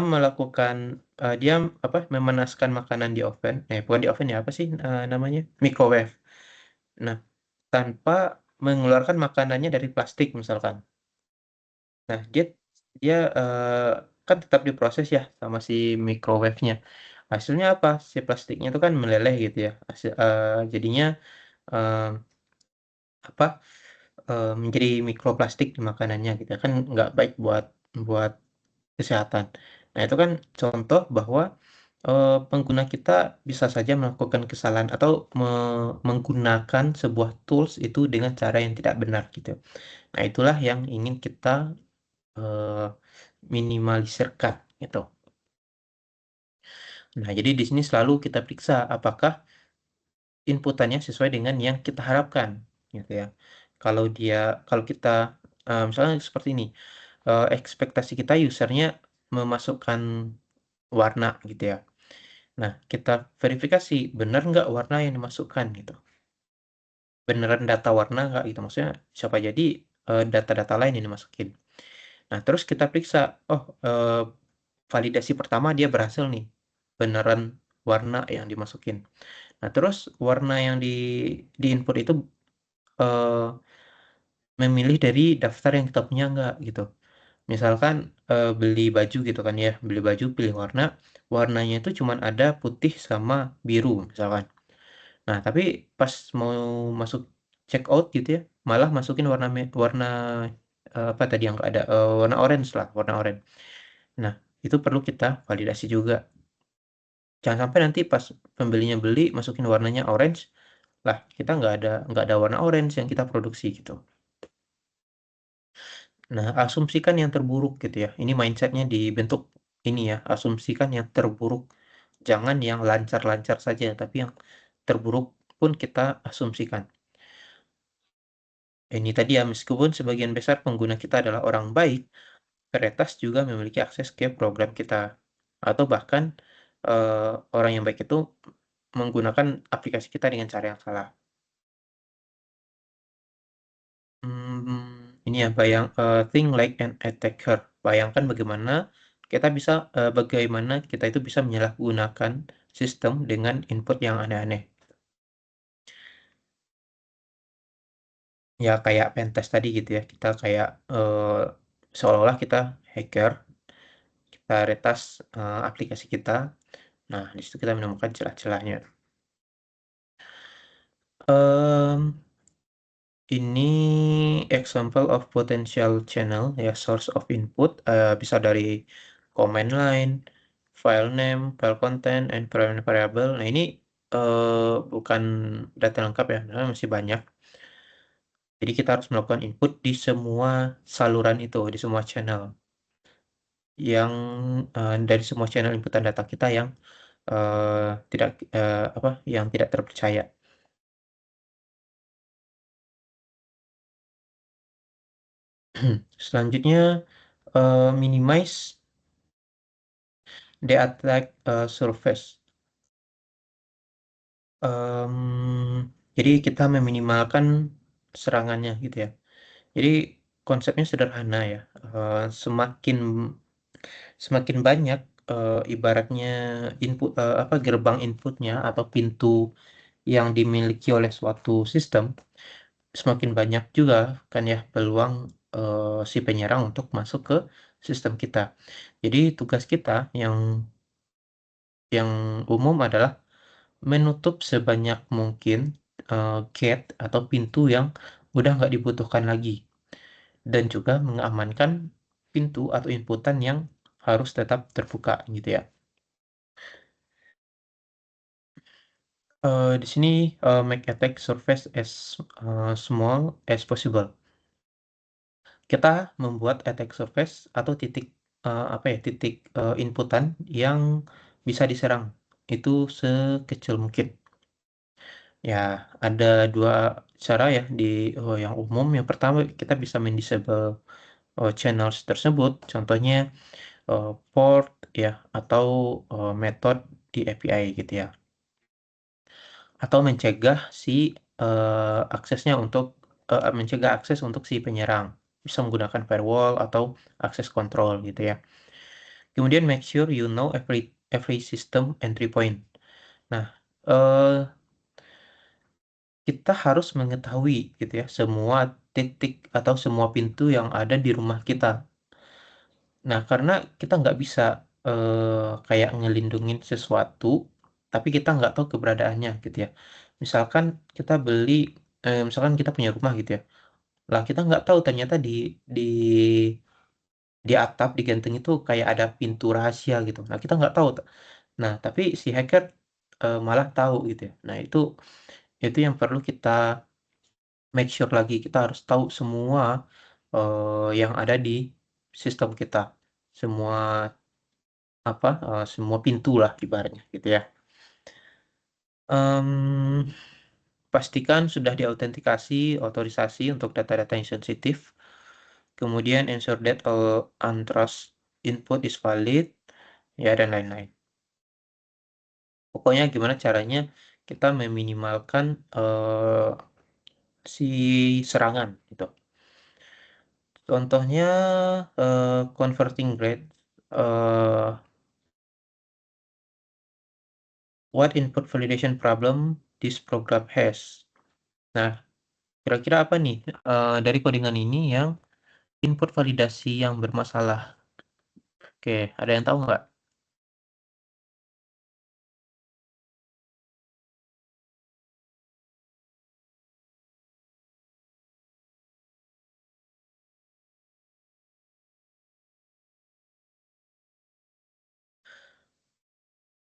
apa memanaskan makanan di oven, bukan di oven ya apa sih namanya microwave. Nah, tanpa mengeluarkan makanannya dari plastik misalkan. Nah, dia dia kan tetap diproses ya sama si microwave-nya. Hasilnya apa? Si plastiknya itu kan meleleh gitu ya. Jadinya eh, apa menjadi mikroplastik di makanannya gitu ya. Kan nggak baik buat buat kesehatan. Nah, itu kan contoh bahwa pengguna kita bisa saja melakukan kesalahan atau menggunakan sebuah tools itu dengan cara yang tidak benar gitu. Nah, itulah yang ingin kita eh, minimalisirkan gitu. Nah, jadi di sini selalu kita periksa apakah inputannya sesuai dengan yang kita harapkan gitu ya. Kalau dia kalau kita misalnya seperti ini, ekspektasi kita usernya memasukkan warna gitu ya. Nah, kita verifikasi benar nggak warna yang dimasukkan gitu. Beneran data warna nggak gitu. Maksudnya siapa jadi data-data lain yang dimasukin. Nah, terus kita periksa, oh validasi pertama dia berhasil nih. Beneran warna yang dimasukin. Nah, terus warna yang di input itu eh, memilih dari daftar yang kita punya nggak gitu. Misalkan beli baju gitu kan ya, beli baju pilih warna, warnanya itu cuman ada putih sama biru misalkan. Nah, tapi pas mau masuk check out gitu ya, malah masukin warna apa tadi yang nggak ada, warna orange lah, warna orange. Nah, itu perlu kita validasi juga. Jangan sampai nanti pas pembelinya beli masukin warnanya orange, lah kita nggak ada warna orange yang kita produksi gitu. Nah, asumsikan yang terburuk gitu ya. Ini mindsetnya dibentuk ini ya, asumsikan yang terburuk. Jangan yang lancar-lancar saja, tapi yang terburuk pun kita asumsikan. Ini tadi ya, meskipun sebagian besar pengguna kita adalah orang baik, peretas juga memiliki akses ke program kita. Atau bahkan orang yang baik itu menggunakan aplikasi kita dengan cara yang salah. Ini ya think like an attacker. Bayangkan bagaimana kita itu bisa menyalahgunakan sistem dengan input yang aneh-aneh. Ya kayak pentest tadi gitu ya. Kita kayak seolah-olah kita hacker, kita retas aplikasi kita. Nah, di situ kita menemukan celah-celahnya. Em, Ini example of potential channel ya source of input bisa dari command line, file name, file content, environment variable. Nah ini bukan data lengkap ya, karena masih banyak. Jadi kita harus melakukan input di semua saluran itu, di semua channel yang dari semua channel inputan data kita yang tidak apa yang tidak terpercaya. Selanjutnya minimize the attack surface. Jadi kita meminimalkan serangannya gitu ya. Jadi konsepnya sederhana ya, semakin semakin banyak, ibaratnya gerbang inputnya atau pintu yang dimiliki oleh suatu sistem, semakin banyak juga kan ya peluang, si penyerang untuk masuk ke sistem kita. Jadi tugas kita yang umum adalah menutup sebanyak mungkin, gate atau pintu yang udah nggak dibutuhkan lagi, dan juga mengamankan pintu atau inputan yang harus tetap terbuka gitu ya. Di sini, make attack surface as, small as possible. Kita membuat attack surface atau titik, titik, inputan yang bisa diserang, itu sekecil mungkin. Ya, ada 2 cara ya yang umum. Yang pertama kita bisa men-disable, channels tersebut, contohnya, port ya atau, method di API gitu ya. Atau mencegah akses untuk si penyerang, bisa menggunakan firewall atau access control gitu ya. Kemudian make sure you know every system entry point. Nah, eee, kita harus mengetahui gitu ya semua titik atau semua pintu yang ada di rumah kita. Nah, karena kita nggak bisa, kayak ngelindungin sesuatu, tapi kita nggak tahu keberadaannya gitu ya. Misalkan kita beli, misalkan kita punya rumah gitu ya, lah kita nggak tahu ternyata di di atap, di genteng itu kayak ada pintu rahasia gitu. Nah, kita nggak tahu. Nah, tapi si hacker, malah tahu gitu ya. Nah, itu yang perlu kita make sure lagi. Kita harus tahu semua, yang ada di sistem kita. Semua semua pintu lah ibaratnya gitu ya. Mmm, pastikan sudah diautentikasi, otorisasi untuk data-data yang sensitif. Kemudian ensure that all untrust input is valid, ya dan lain-lain. Pokoknya gimana caranya kita meminimalkan, si serangan gitu. Contohnya, converting grade, eee, what input validation problem this program has. Nah, kira-kira apa nih, dari codingan ini yang input validasi yang bermasalah? Oke, ada yang tahu nggak?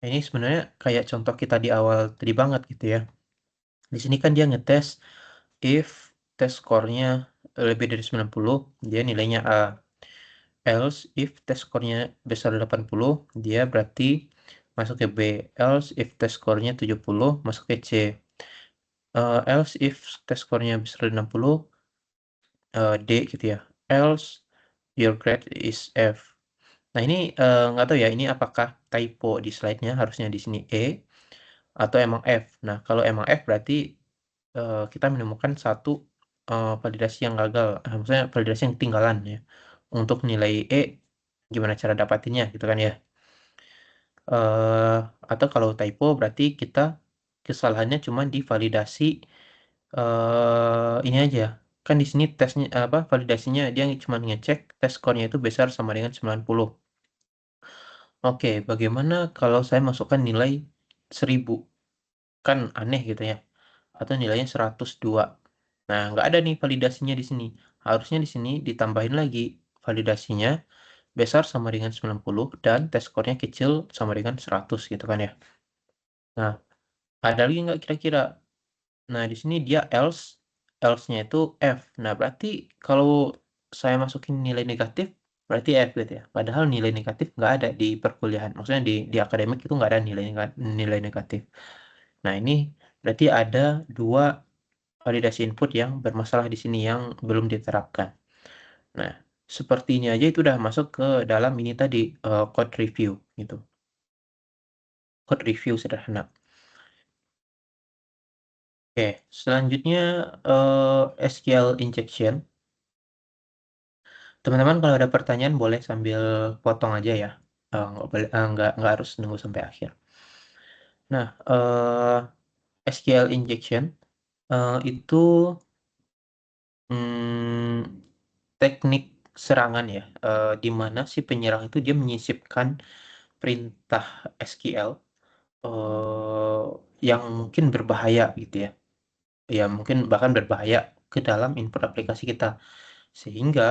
Ini sebenarnya kayak contoh kita di awal tadi banget gitu ya. Di sini kan dia ngetes if test score-nya lebih dari 90, dia nilainya A. Else if test score-nya besar 80, dia berarti masuk ke B. Else if test score-nya 70, masuk ke C. Else if test score-nya besar dari 60, D gitu ya. Else your grade is F. Nah ini, nggak tahu ya, ini apakah typo di slide-nya, harusnya di sini E atau emang F. Nah, kalau emang F berarti, kita menemukan satu, validasi yang gagal, maksudnya validasi yang ketinggalan ya. Untuk nilai E, gimana cara dapatinnya gitu kan ya. Eee, atau kalau typo berarti kita kesalahannya cuma di validasi, ini aja, kan di sini validasinya dia cuma ngecek test score-nya itu besar sama dengan 90. Oke, bagaimana kalau saya masukkan nilai 1000? Kan aneh gitu ya, atau nilainya 102. Nah, nggak ada nih validasinya di sini. Harusnya di sini ditambahin lagi validasinya besar sama dengan 90 dan test score-nya kecil sama dengan 100 gitu kan ya. Nah, ada lagi nggak kira-kira? Nah, di sini dia else-nya itu F. Nah, berarti kalau saya masukin nilai negatif, berarti F gitu ya. Padahal nilai negatif nggak ada di perkuliahan. Maksudnya di akademik itu nggak ada nilai negatif. Nah, ini berarti ada 2 validasi input yang bermasalah di sini yang belum diterapkan. Nah, seperti ini aja itu udah masuk ke dalam ini tadi, code review gitu. Code review sederhana. Oke, selanjutnya, SQL injection. Teman-teman kalau ada pertanyaan boleh sambil potong aja ya. Nggak boleh, nggak harus nunggu sampai akhir. Nah, SQL injection itu mm, teknik serangan ya, di mana si penyerang itu dia menyisipkan perintah SQL eh, yang mungkin berbahaya gitu ya. Ya mungkin bahkan berbahaya ke dalam input aplikasi kita. Sehingga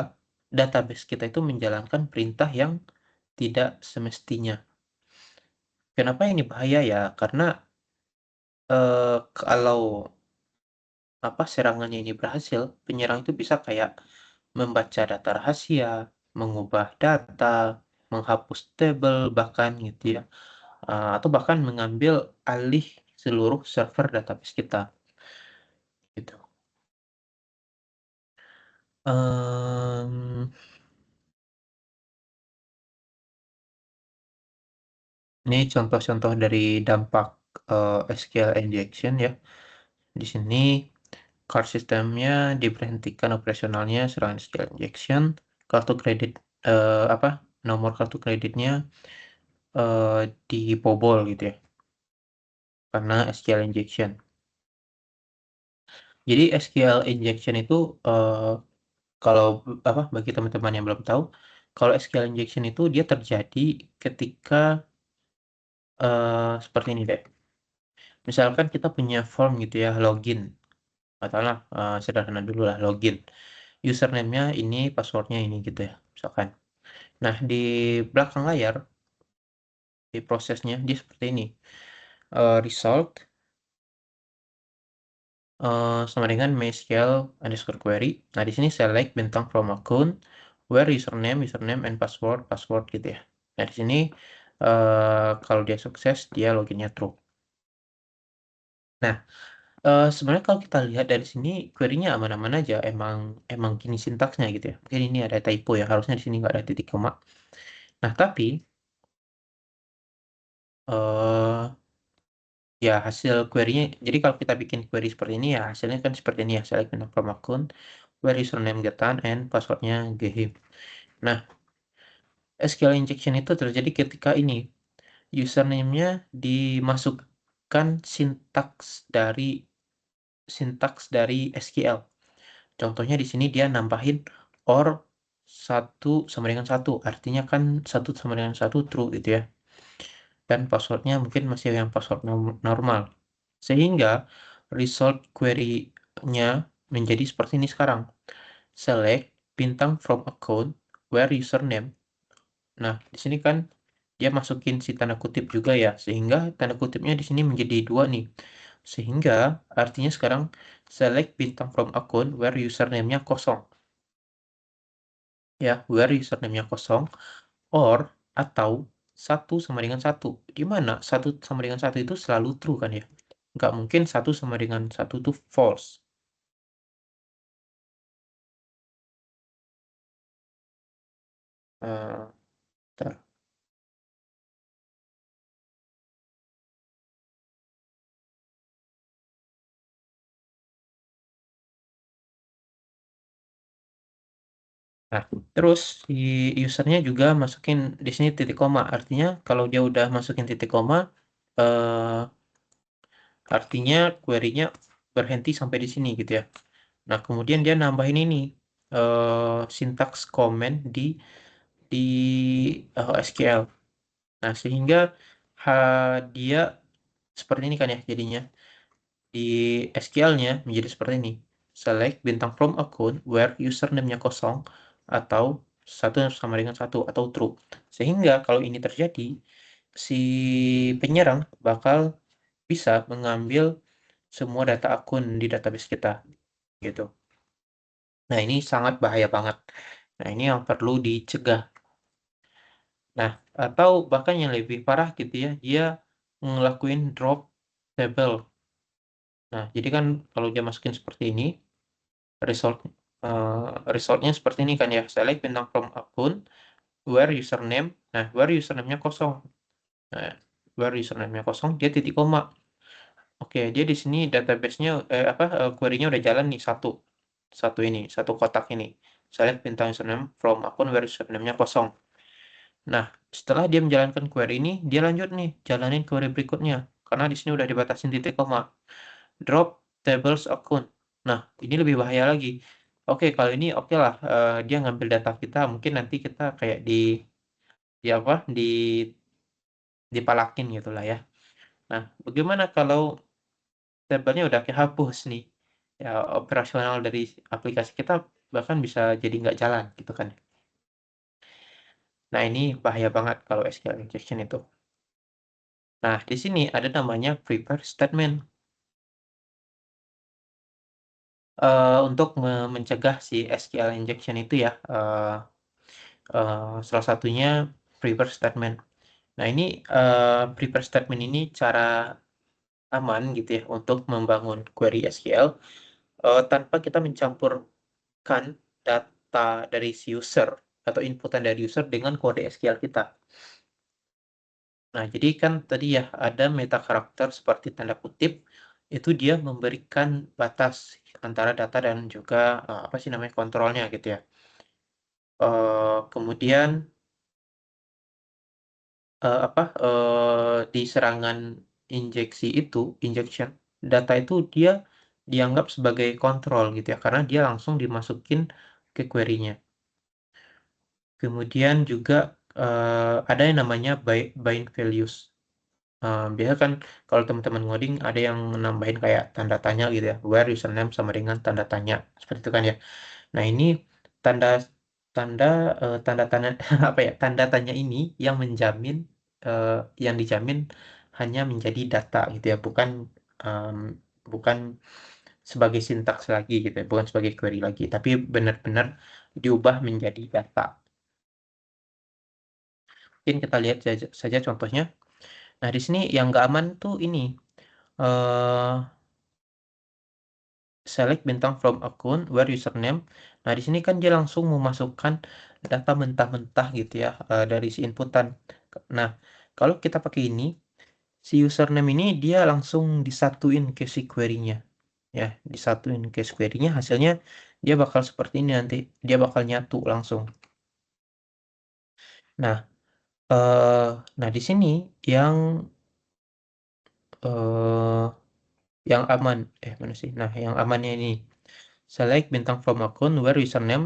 database kita itu menjalankan perintah yang tidak semestinya. Kenapa ini bahaya ya? Karena kalau apa serangannya ini berhasil, penyerang itu bisa kayak membaca data rahasia, mengubah data, menghapus tabel bahkan gitu ya. Atau bahkan mengambil alih seluruh server database kita gitu. Em, ini contoh-contoh dari dampak SQL injection ya. Di sini card sistemnya diberhentikan operasionalnya serangan SQL injection, kartu kredit apa nomor kartu kreditnya dibobol gitu ya karena SQL injection. Jadi SQL injection itu kalau apa bagi teman-teman yang belum tahu, kalau SQL injection itu dia terjadi ketika seperti ini deh. Misalkan kita punya form gitu ya, login. Katakanlah sederhana dulu lah login. Username-nya ini, password-nya ini gitu ya, misalkan. Nah, di belakang layar, di prosesnya dia seperti ini. Result sama dengan MySQL underscore query. Nah, di sini select bintang from account where username and password gitu ya. Nah, di sini kalau dia sukses, dia loginnya true. Nah, sebenarnya kalau kita lihat dari sini query-nya aman-aman aja, emang gini sintaksnya gitu ya. Mungkin ini ada typo ya, harusnya di sini nggak ada titik koma. Nah, tapi eh ya hasil query-nya, jadi kalau kita bikin query seperti ini ya hasilnya kan seperti ini ya, select bintang from account where username getan and passwordnya ghim. Nah, SQL injection itu terjadi ketika ini username-nya dimasukkan sintaks dari SQL. Contohnya di sini dia nambahin or satu sama dengan satu, artinya kan satu sama dengan satu true gitu ya. Dan passwordnya mungkin masih yang password normal. Sehingga result query-nya menjadi seperti ini sekarang. Select bintang from account where username. Nah, di sini kan dia masukin si tanda kutip juga ya, sehingga tanda kutipnya di sini menjadi dua nih. Sehingga artinya sekarang select bintang from account where username-nya kosong. Ya, where username-nya kosong, or atau satu sama dengan satu. Di mana satu sama dengan satu itu selalu true kan ya? Nggak mungkin satu sama dengan satu itu false. Eh, bentar. Nah, terus si usernya juga masukin di sini titik koma. Artinya kalau dia udah masukin titik koma, eh, artinya query-nya berhenti sampai di sini gitu ya. Nah, kemudian dia nambahin ini sintaks comment di SQL. Nah, sehingga dia seperti ini kan ya jadinya. Di SQL-nya menjadi seperti ini. Select bintang from account where username-nya kosong atau satu sama dengan satu atau true. Sehingga kalau ini terjadi, si penyerang bakal bisa mengambil semua data akun di database kita gitu. Nah, ini sangat bahaya banget. Nah, ini yang perlu dicegah. Nah, atau bahkan yang lebih parah gitu ya, dia ngelakuin drop table. Nah, jadi kan kalau dia masukin seperti ini, result resultnya seperti ini kan ya. Select bintang from akun, where username. Nah, where username-nya kosong. Nah, where username-nya kosong, dia titik koma. Oke, dia di sini database-nya query-nya udah jalan nih satu ini, satu kotak ini. select bintang username from akun where username-nya kosong. Nah, setelah dia menjalankan query ini, dia lanjut nih, jalanin query berikutnya. Karena di sini udah dibatasin titik koma. Drop tables akun. Nah, ini lebih bahaya lagi. Oke, kalau ini oke lah, dia ngambil data kita, mungkin nanti kita kayak di apa, dipalakin gitu lah ya. Nah, bagaimana kalau tabelnya udah kehapus nih? Ya, operasional dari aplikasi kita bahkan bisa jadi nggak jalan gitu kan. Nah, ini bahaya banget kalau SQL injection itu. Nah, di sini ada namanya prepare statement. Untuk mencegah si SQL injection itu ya, salah satunya prepare statement. Nah, ini prepare statement ini cara aman gitu ya untuk membangun query SQL tanpa kita mencampurkan data dari si user atau inputan dari user dengan kode SQL kita. Nah, jadi kan tadi ya ada meta karakter seperti tanda kutip, itu dia memberikan batas antara data dan juga apa sih namanya kontrolnya gitu ya. Kemudian apa di serangan injection data itu dia dianggap sebagai kontrol gitu ya, karena dia langsung dimasukin ke query-nya. Kemudian juga ada yang namanya bind values. Biasa kan kalau teman-teman ngoding ada yang nambahin kayak tanda tanya gitu ya, where username sama dengan tanda tanya seperti itu kan ya. Nah, ini tanda tanda tanda tanya apa ya? Tanda tanya ini yang menjamin eh, yang dijamin hanya menjadi data gitu ya, em, bukan sebagai sintaks lagi gitu ya, bukan sebagai query lagi, tapi benar-benar diubah menjadi data. Mungkin kita lihat saja contohnya. Nah, di sini yang nggak aman tuh ini eh select bintang from akun where username. Nah, di sini kan dia langsung memasukkan data mentah-mentah gitu ya dari si inputan. Nah, kalau kita pakai ini, si username ini dia langsung disatuin ke si query-nya. Ya, disatuin ke si query-nya, hasilnya dia bakal seperti ini nanti. Dia bakal nyatu langsung. Nah, eh nah di sini yang eh yang aman mana sih? Nah, yang amannya ini select bintang from akun where username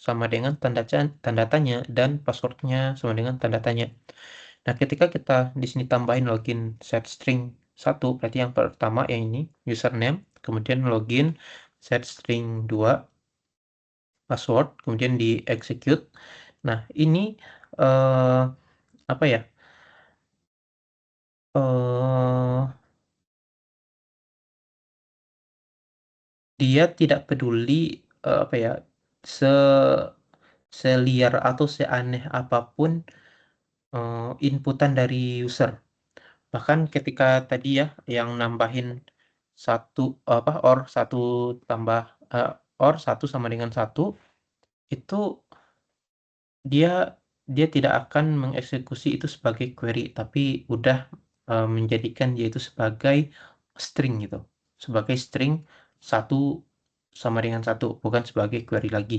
sama dengan tanda tanya dan passwordnya sama dengan tanda tanya. Nah, ketika kita di sini tambahin login set string 1, berarti yang pertama yang ini username, kemudian login set string 2 password, kemudian di execute. Nah, ini eh apa ya? eh Dia tidak peduli apa ya? se seliar atau seaneh apapun inputan dari user. Bahkan ketika tadi ya yang nambahin satu apa satu tambah eh, satu sama dengan satu itu dia dia tidak akan mengeksekusi itu sebagai query tapi udah menjadikan dia itu sebagai string gitu. Sebagai string satu sama dengan satu bukan sebagai query lagi.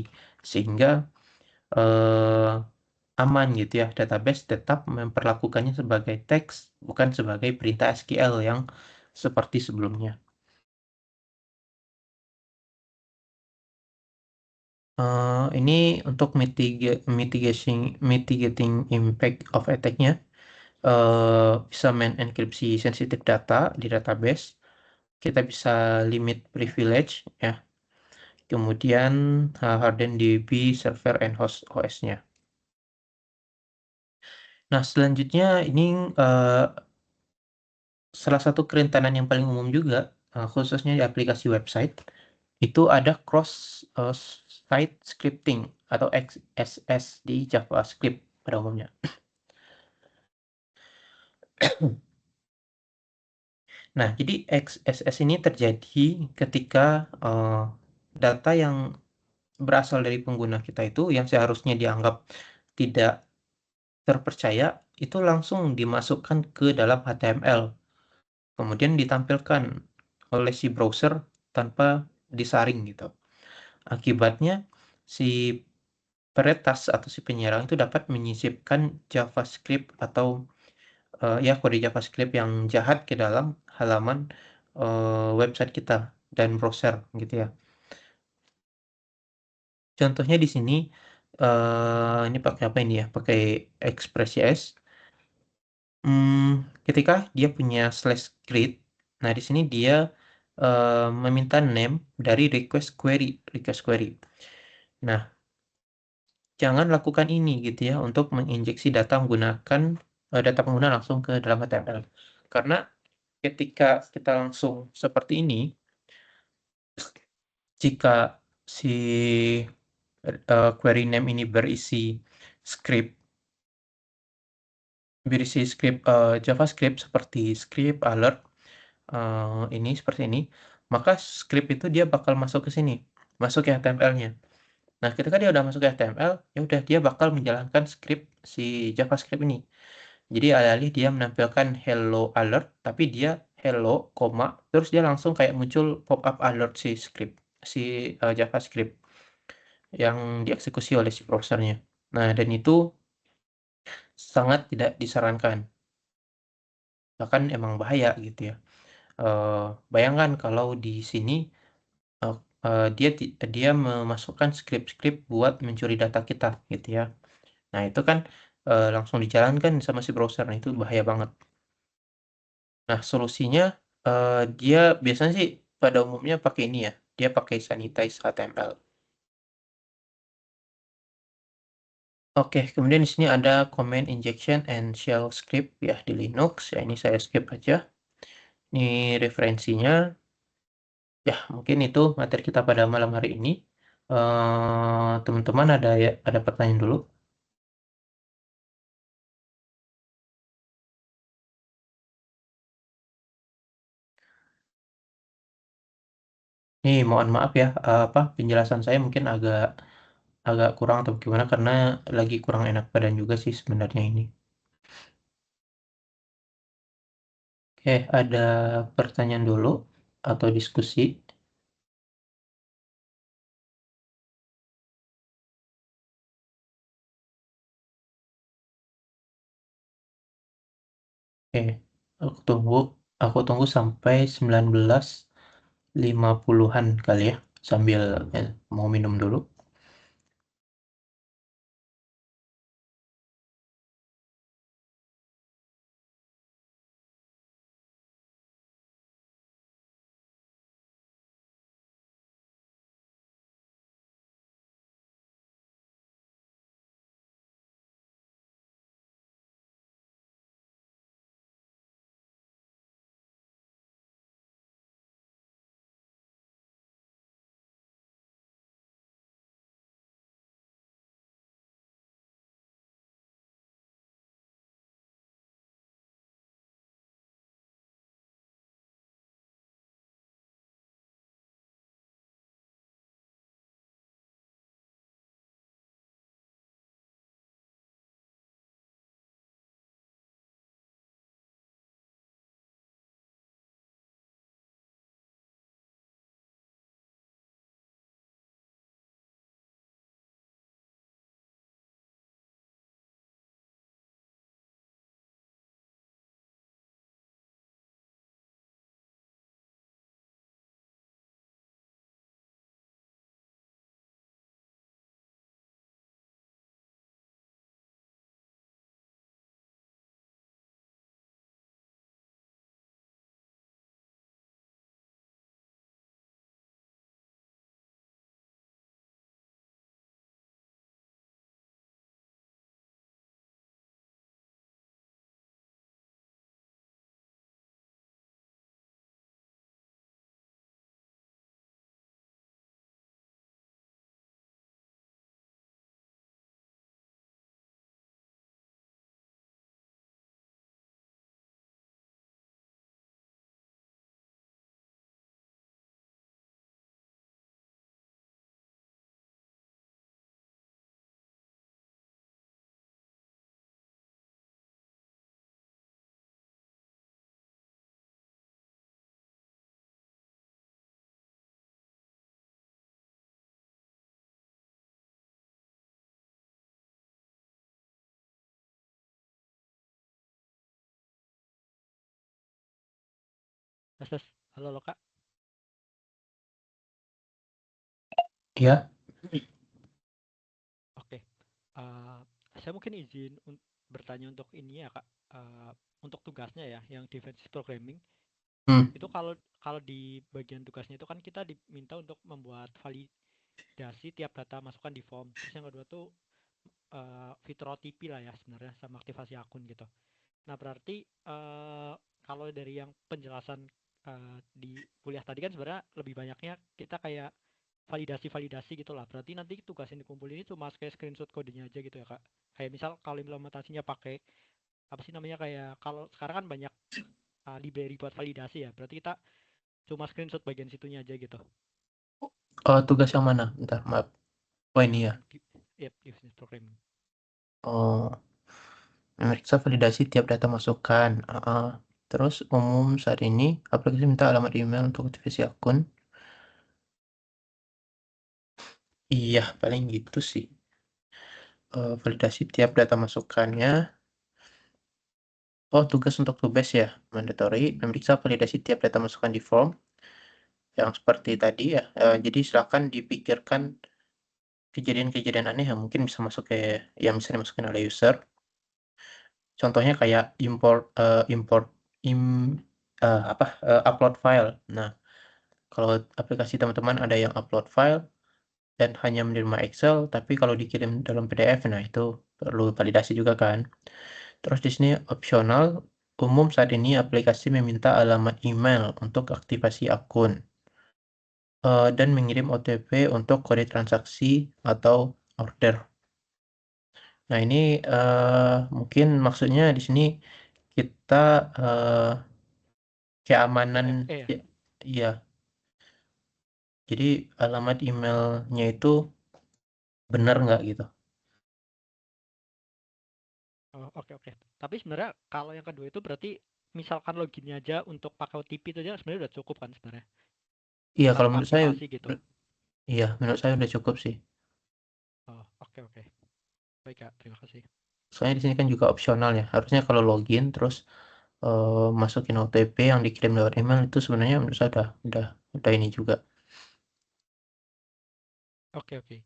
Sehingga eh, aman gitu ya. Database tetap memperlakukannya sebagai teks, bukan sebagai perintah SQL yang seperti sebelumnya. Ini untuk mitigating impact of attack-nya, bisa main enkripsi sensitive data di database. Kita bisa limit privilege ya. Kemudian harden DB server and host OS-nya. Nah, selanjutnya ini eh, salah satu kerentanan yang paling umum juga, khususnya di aplikasi website, itu ada cross site scripting atau XSS di JavaScript pada umumnya. Nah, jadi XSS ini terjadi ketika data yang berasal dari pengguna kita itu yang seharusnya dianggap tidak terpercaya itu langsung dimasukkan ke dalam HTML, kemudian ditampilkan oleh si browser tanpa disaring gitu. Akibatnya si peretas atau si penyerang itu dapat menyisipkan JavaScript atau ya kode JavaScript yang jahat ke dalam halaman website kita dan browser gitu ya. Contohnya di sini ini pakai apa ini ya? Pakai Express.js. Ketika dia punya slash create, nah di sini dia meminta name dari request query. Nah, jangan lakukan ini gitu ya untuk menginjeksi data menggunakan data pengguna langsung ke dalam HTML. Karena ketika kita langsung seperti ini, jika si query name ini script script JavaScript seperti script alert ini seperti ini, maka script itu dia bakal masuk ke sini, masuk ke HTML-nya. Nah, ketika dia udah masuk ke HTML, ya udah dia bakal menjalankan script si JavaScript ini. Jadi alih-alih dia menampilkan hello alert, tapi dia hello, koma, terus dia langsung kayak muncul pop-up alert si JavaScript yang dieksekusi oleh si browsernya. Nah, dan itu sangat tidak disarankan, bahkan emang bahaya gitu ya. Eh, Bayangkan kalau di sini eh, dia memasukkan script-script buat mencuri data kita gitu ya. Nah, itu kan langsung dijalankan sama si browser. Nah, itu bahaya banget. Nah, solusinya dia biasanya sih pada umumnya pakai ini ya. Dia pakai sanitize HTML. Oke, kemudian di sini ada command injection and shell script ya di Linux. Ya, ini saya skip aja. Ini referensinya. Ya, mungkin itu materi kita pada malam hari ini. Teman-teman ada pertanyaan dulu? Nih, mohon maaf ya, apa penjelasan saya mungkin agak agak kurang atau gimana karena lagi kurang enak badan juga sih sebenarnya ini. Oke, ada pertanyaan dulu atau diskusi? Oke, aku tunggu aku tunggu sampai 19.50-an kali ya, sambil mau minum dulu. Tes, tes. Halo, halo, Kak. Ya, Oke. Saya mungkin izin bertanya untuk ini ya, Kak. Untuk tugasnya ya, yang defensive programming. hmm. Itu kalau kalau di bagian tugasnya itu kan kita diminta untuk membuat validasi tiap data masukkan di form. Terus yang kedua tuh fitur OTP lah ya sebenarnya sama aktivasi akun gitu. Nah, berarti kalau dari yang penjelasan di kuliah tadi kan sebenarnya lebih banyaknya kita kayak validasi-validasi gitu lah. Berarti nanti tugas yang dikumpulin itu cuma kayak screenshot kodenya aja gitu ya, Kak. Kayak misal kalau implementasinya pakai apa sih namanya, kayak kalau sekarang kan banyak library buat validasi ya. Berarti kita cuma screenshot bagian situnya aja gitu. Tugas yang mana? Bentar, maaf. Oh ini Yang ya. ya, business programming. Oh, memeriksa validasi tiap data masukan. Terus umum saat ini aplikasi minta alamat email untuk aktivasi akun. Iya, paling gitu sih. Validasi tiap data masukannya. Oh, tugas untuk tubes ya, mandatory. Memeriksa validasi tiap data masukan di form. Yang seperti tadi ya. Jadi silakan dipikirkan kejadian-kejadian aneh yang mungkin bisa masuk ke yang bisa dimasukin oleh user. Contohnya kayak import im upload file. Nah, kalau aplikasi teman-teman ada yang upload file dan hanya menerima Excel, tapi kalau dikirim dalam PDF, nah itu perlu validasi juga kan. Terus di sini opsional, umum saat ini aplikasi meminta alamat email untuk aktivasi akun dan mengirim OTP untuk kode transaksi atau order. Nah ini mungkin maksudnya di sini kita keamanan, RFE ya. ya, iya. Jadi alamat emailnya itu benar nggak gitu. Oh, oke, oke. Tapi sebenarnya kalau yang kedua itu berarti misalkan loginnya aja untuk pakai OTP itu aja sebenarnya udah cukup kan sebenarnya. Iya kalau Tanpa menurut saya, aktivasi gitu. iya menurut saya udah cukup sih. Oh, oke, oke. Baik, Kak. Terima kasih. Soalnya di sini kan juga opsional ya. Harusnya kalau login terus masukin OTP yang dikirim lewat email itu sebenarnya menurut saya udah ini juga. Oke, oke.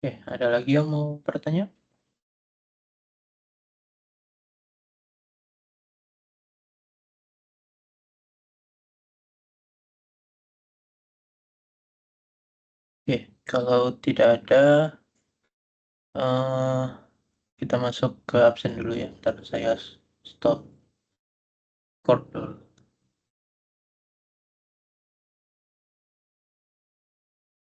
Oke, ada lagi yang mau bertanya? Oke, kalau tidak ada, eh kita masuk ke absen dulu ya. Ntar saya stop record dulu.